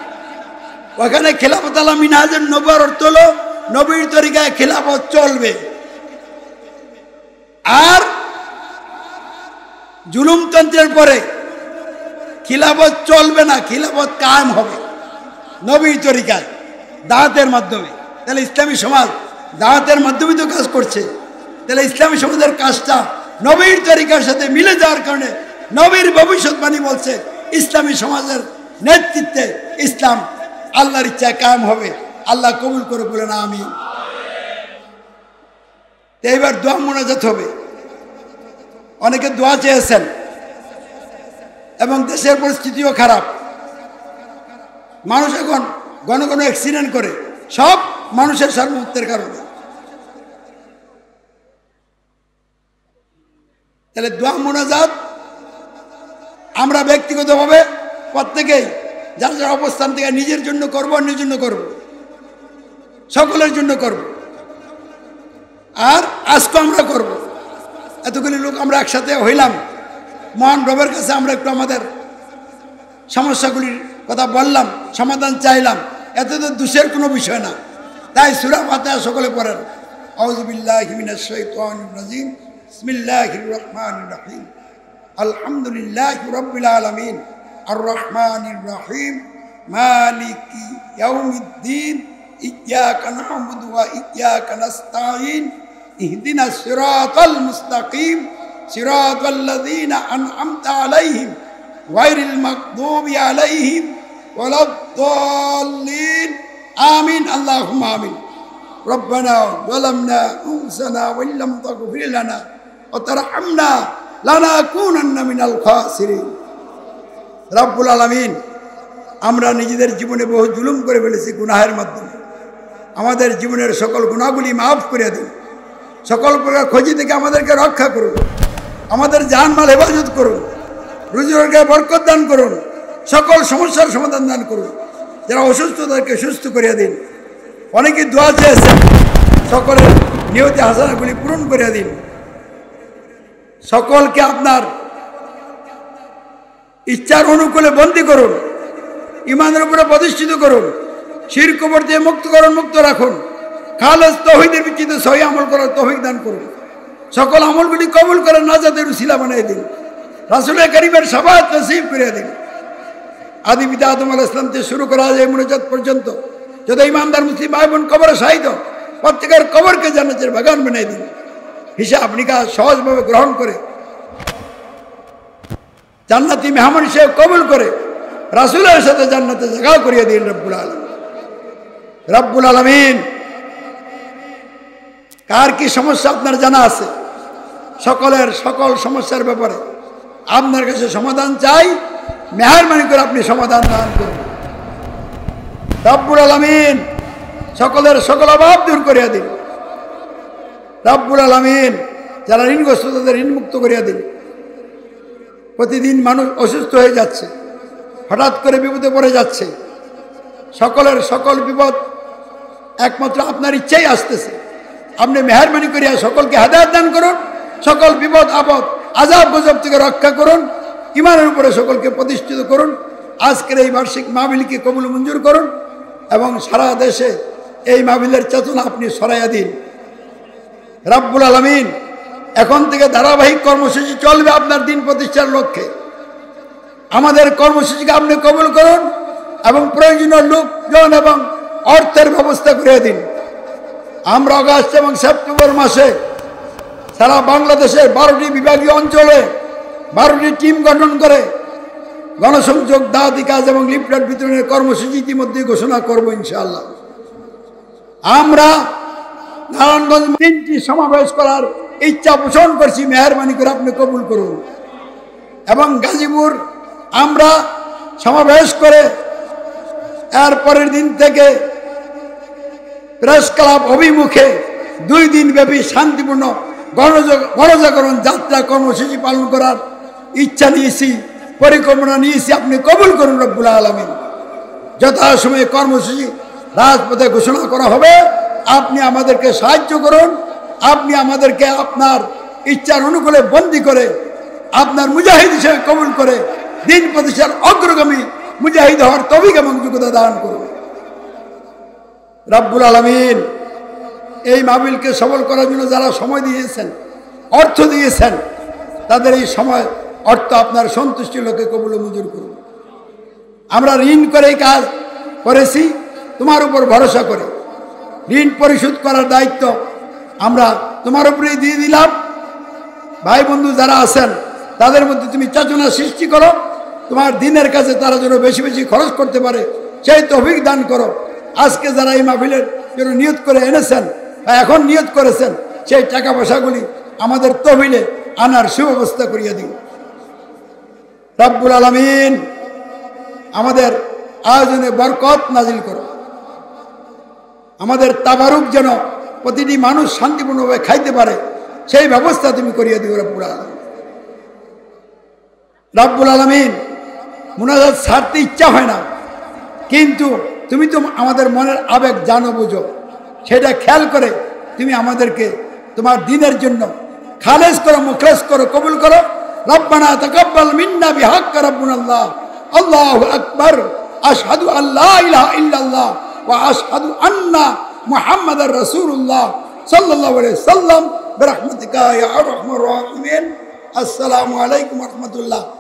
ওখানে খিলাফত আলা মিনহাজিন নবুয়ার অর্থ হলো নবীর তরিকায় খিলাফত চলবে। আর জুলুমতন্ত্রের পরে খিলাফত চলবে না, খিলাফত কায়েম হবে নবীর তরিকায়, দাওয়াতের মাধ্যমে। তাহলে ইসলামী সমাজ দাওয়াতের মাধ্যমে তো কাজ করছে। তাহলে ইসলামী সমাজের কাজটা নবীর তরিকার সাথে মিলে যাওয়ার কারণে নবীর ভবিষ্যৎবাণী বলছে ইসলামী সমাজের নেতৃত্বে ইসলাম আল্লাহর ইচ্ছায় কায়েম হবে। আল্লাহ কবুল করে বলেন আমিন। এইবার দোয়া মোনাজাত হবে। অনেকে দোয়া চেয়েছেন এবং দেশের পরিস্থিতিও খারাপ। মানুষ এখন ঘন ঘন অ্যাক্সিডেন্ট করে, সব মানুষের সর্বমুক্তের কারণে। তাহলে দোয়া মোনাজাত আমরা ব্যক্তিগতভাবে প্রত্যেকেই যার যার অবস্থান থেকে নিজের জন্য করবো, অন্যের জন্য করব, সকলের জন্য করব। আর আজকে আমরা করব, এতগুলি লোক আমরা একসাথে হইলাম, মহান রবের কাছে আমরা একটু আমাদের সমস্যাগুলির কথা বললাম, সমাধান চাইলাম, এতে তো দোষের কোনো বিষয় না। তাই সূরা ফাতিহা সকলে পড়েন। আউযু বিল্লাহি মিনাশ শাইতানির রাজিম, বিসমিল্লাহির রহমানির রহিম, আলহামদুলিল্লাহি রাব্বিল আলামিন, আর রহমানির রহিম, মালিকি ইয়াউমিদ্দিন, ইয়্যাকা না'বুদু ওয়া ইয়্যাকা নাস্তাঈন, ইহদিনাস সিরাতাল মুস্তাকিম, সিরাতাল লাযীনা আন'আমতা আলাইহিম গায়রিল মাগদুবি আলাইহিম ওয়ালাদ-দাল্লিন, আমিন, আল্লাহুম্মা আমিন। রব্বানা যালামনা আনফুসানা ওয়া ইল্লাম তাগফির লানা ওয়া তারহামনা লানাকুনান্না মিনাল খাসিরিন। রব্বুল আলামিন, আমরা নিজেদের জীবনে বহু জুলুম করে ফেলেছি গুনাহের মাধ্যমে। আমাদের জীবনের সকল গুনাহগুলি মাফ করে দিন। সকল প্রকার ক্ষতি থেকে আমাদেরকে রক্ষা করুন। আমাদের জানমাল হেফাজত করুন। রুজি রোজগারে বরকত দান করুন। সকল সমস্যার সমাধান দান করুন। যারা অসুস্থ তাদেরকে সুস্থ করিয়া দিন। অনেকে দোয়া চেয়েছেন, সকলের নিয়তি হাসানাগুলি পূরণ করিয়া দিন। সকলকে আপনার ইচ্ছার অনুকূলে বন্দী করুন। ইমানের উপরে প্রতিষ্ঠিত করুন। শিরক কবর দিয়ে মুক্ত করুন, মুক্ত রাখুন। খালেস তৌহিদের ভিত্তিতে সহি আমল করার তৌফিক দান করুন। সকল আমলগুলি কবুল করে নাজাতের উসিলা বানিয়ে দিন। রাসূল কারীমের শাফাআত নসিব করে দিন। আদি পিতা আদম আলাইহিস সালাম থেকে শুরু করা যায় মুনাজাত পর্যন্ত যত ইমানদার মুসলিম ভাই বোন কবরে শাহিদ, প্রত্যেকের কবরকে জান্নাতের বাগান বানিয়ে দিন। হিসাব নিকাশ সহজভাবে গ্রহণ করে জান্নাতি মেহমান হিসেবে কবুল করে রাসূলের সাথে জান্নাতে জায়গা করিয়ে দিন রব্বুল আলামিন। রব্বুল আলামিন, কার কি সমস্যা আপনার জানা আছে? সকলের সকল সমস্যার ব্যাপারে আপনার কাছে সমাধান চাই। মেহেরবানি করে আপনি সমাধান দান করুন রব্বুল আলামিন। সকলের সকল অভাব দূর করিয়া দিন রব্বুল আলামিন। যারা ঋণগ্রস্ত তাদের ঋণ মুক্ত করিয়া দিন। প্রতিদিন মানুষ অসুস্থ হয়ে যাচ্ছে, হঠাৎ করে বিপদে পড়ে যাচ্ছে। সকলের সকল বিপদ একমাত্র আপনার ইচ্ছাই আসতেছে। আপনি মেহেরবানি করিয়া সকলকে হেদায়েত দান করুন। সকল বিপদ আপদ আযাব গজব থেকে রক্ষা করুন। ঈমানের উপরে সকলকে প্রতিষ্ঠিত করুন। আজকের এই বার্ষিক মাহফিলকে কবুল মঞ্জুর করুন এবং সারা দেশে এই মাহফিলের চেতনা আপনি ছড়াইয়া দিন রব্বুল আলামিন। এখন থেকে ধারাবাহিক কর্মসূচি চলবে আপনার দিন প্রতিষ্ঠার লক্ষ্যে। আমাদের কর্মসূচিকে আপনি কবুল করুন এবং প্রয়োজনীয় লোকজন এবং অর্থের ব্যবস্থা করে দিন। আমরা আগস্ট এবং সেপ্টেম্বর মাসে সারা বাংলাদেশের 12টি বিভাগীয় অঞ্চলে 12টি টিম গঠন করে গণসংযোগ, দাওয়াতি কাজ এবং লিফলেট বিতরণের কর্মসূচি ইতিমধ্যে ঘোষণা করব ইনশাআল্লাহ। আমরা নারায়ণগঞ্জ 3টি সমাবেশ করার ইচ্ছা পোষণ করছি। মেহেরবানি করে আপনি কবুল করুন। এবং গাজীপুর আমরা সমাবেশ করে এর পরের দিন থেকে প্রেস ক্লাব অভিমুখে 2 দিন ব্যাপী শান্তিপূর্ণ গণজাগরণ যাত্রা কর্মসূচি পালন করার ইচ্ছা নিয়েছি, পরিকল্পনা নিয়েছি। আপনি কবুল করুন রব্বুল আলামিন। যথাসময়ে কর্মসূচি রাজপথে ঘোষণা করা হবে। আপনি আমাদেরকে সাহায্য করুন। আপনি আমাদেরকে আপনার ইচ্ছার অনুকূলে বন্দী করে আপনার মুজাহিদ হিসেবে কবুল করে দিন প্রতিষ্ঠার অগ্রগামী মুজাহিদ হওয়ার তৌফিক এবং যোগ্যতা দান করুন রব্বুল আলামিন। এই মাহফিলকে সফল করার জন্য যারা সময় দিয়েছেন, অর্থ দিয়েছেন, তাদের এই সময় অর্থ আপনার সন্তুষ্টির লোকে কবুল মঞ্জুর করুন। আমরা ঋণ করে এই কাজ করেছি তোমার উপর ভরসা করে। ঋণ পরিশোধ করার দায়িত্ব আমরা তোমার উপরেই দিয়ে দিলাম। ভাই বন্ধু যারা আছেন তাদের মধ্যে তুমি চেতনা সৃষ্টি করো। তোমার দিনের কাছে তারা যেন বেশি বেশি খরচ করতে পারে সেই তৌফিক দান করো। আজকে যারা এই মাহফিলের জন্য নিয়ত করে এনেছেন বা এখন নিয়ত করেছেন, সেই টাকা পয়সাগুলি আমাদের তহবিলে আনার সুব্যবস্থা করিয়ে দিন রব্বুল আলামিন। আমাদের আয়োজনে বরকত নাজিল করো। আমাদের তাবারুক যেন প্রতিটি মানুষ শান্তিপূর্ণভাবে খাইতে পারে সেই ব্যবস্থা তুমি করিয়ে দিও রব্বুল আলামিন। রব্বুল আলামিন, মুনাজাত ছাড়তে ইচ্ছা হয় না, কিন্তু তুমি তো আমাদের মনের আবেগ জানো, বুঝো। সেটা খেয়াল করে তুমি আমাদেরকে তোমার দিনের জন্য খালেস করো, মুখলেস করো, কবুল করো। রব্বানা তাকাব্বাল মিন্না বিহাক্কি রাব্বুনাল্লাহ। আল্লাহু আকবার। আশহাদু আল্লা ইলাহা ইল্লাল্লাহ ওয়া আশহাদু আন্না মুহাম্মাদার রাসূলুল্লাহ সাল্লাল্লাহু আলাইহি সাল্লাম বিরহমাতিকা ইয়া আরহামার রাহিমিন। আসসালামু আলাইকুম ওয়া রাহমাতুল্লাহ।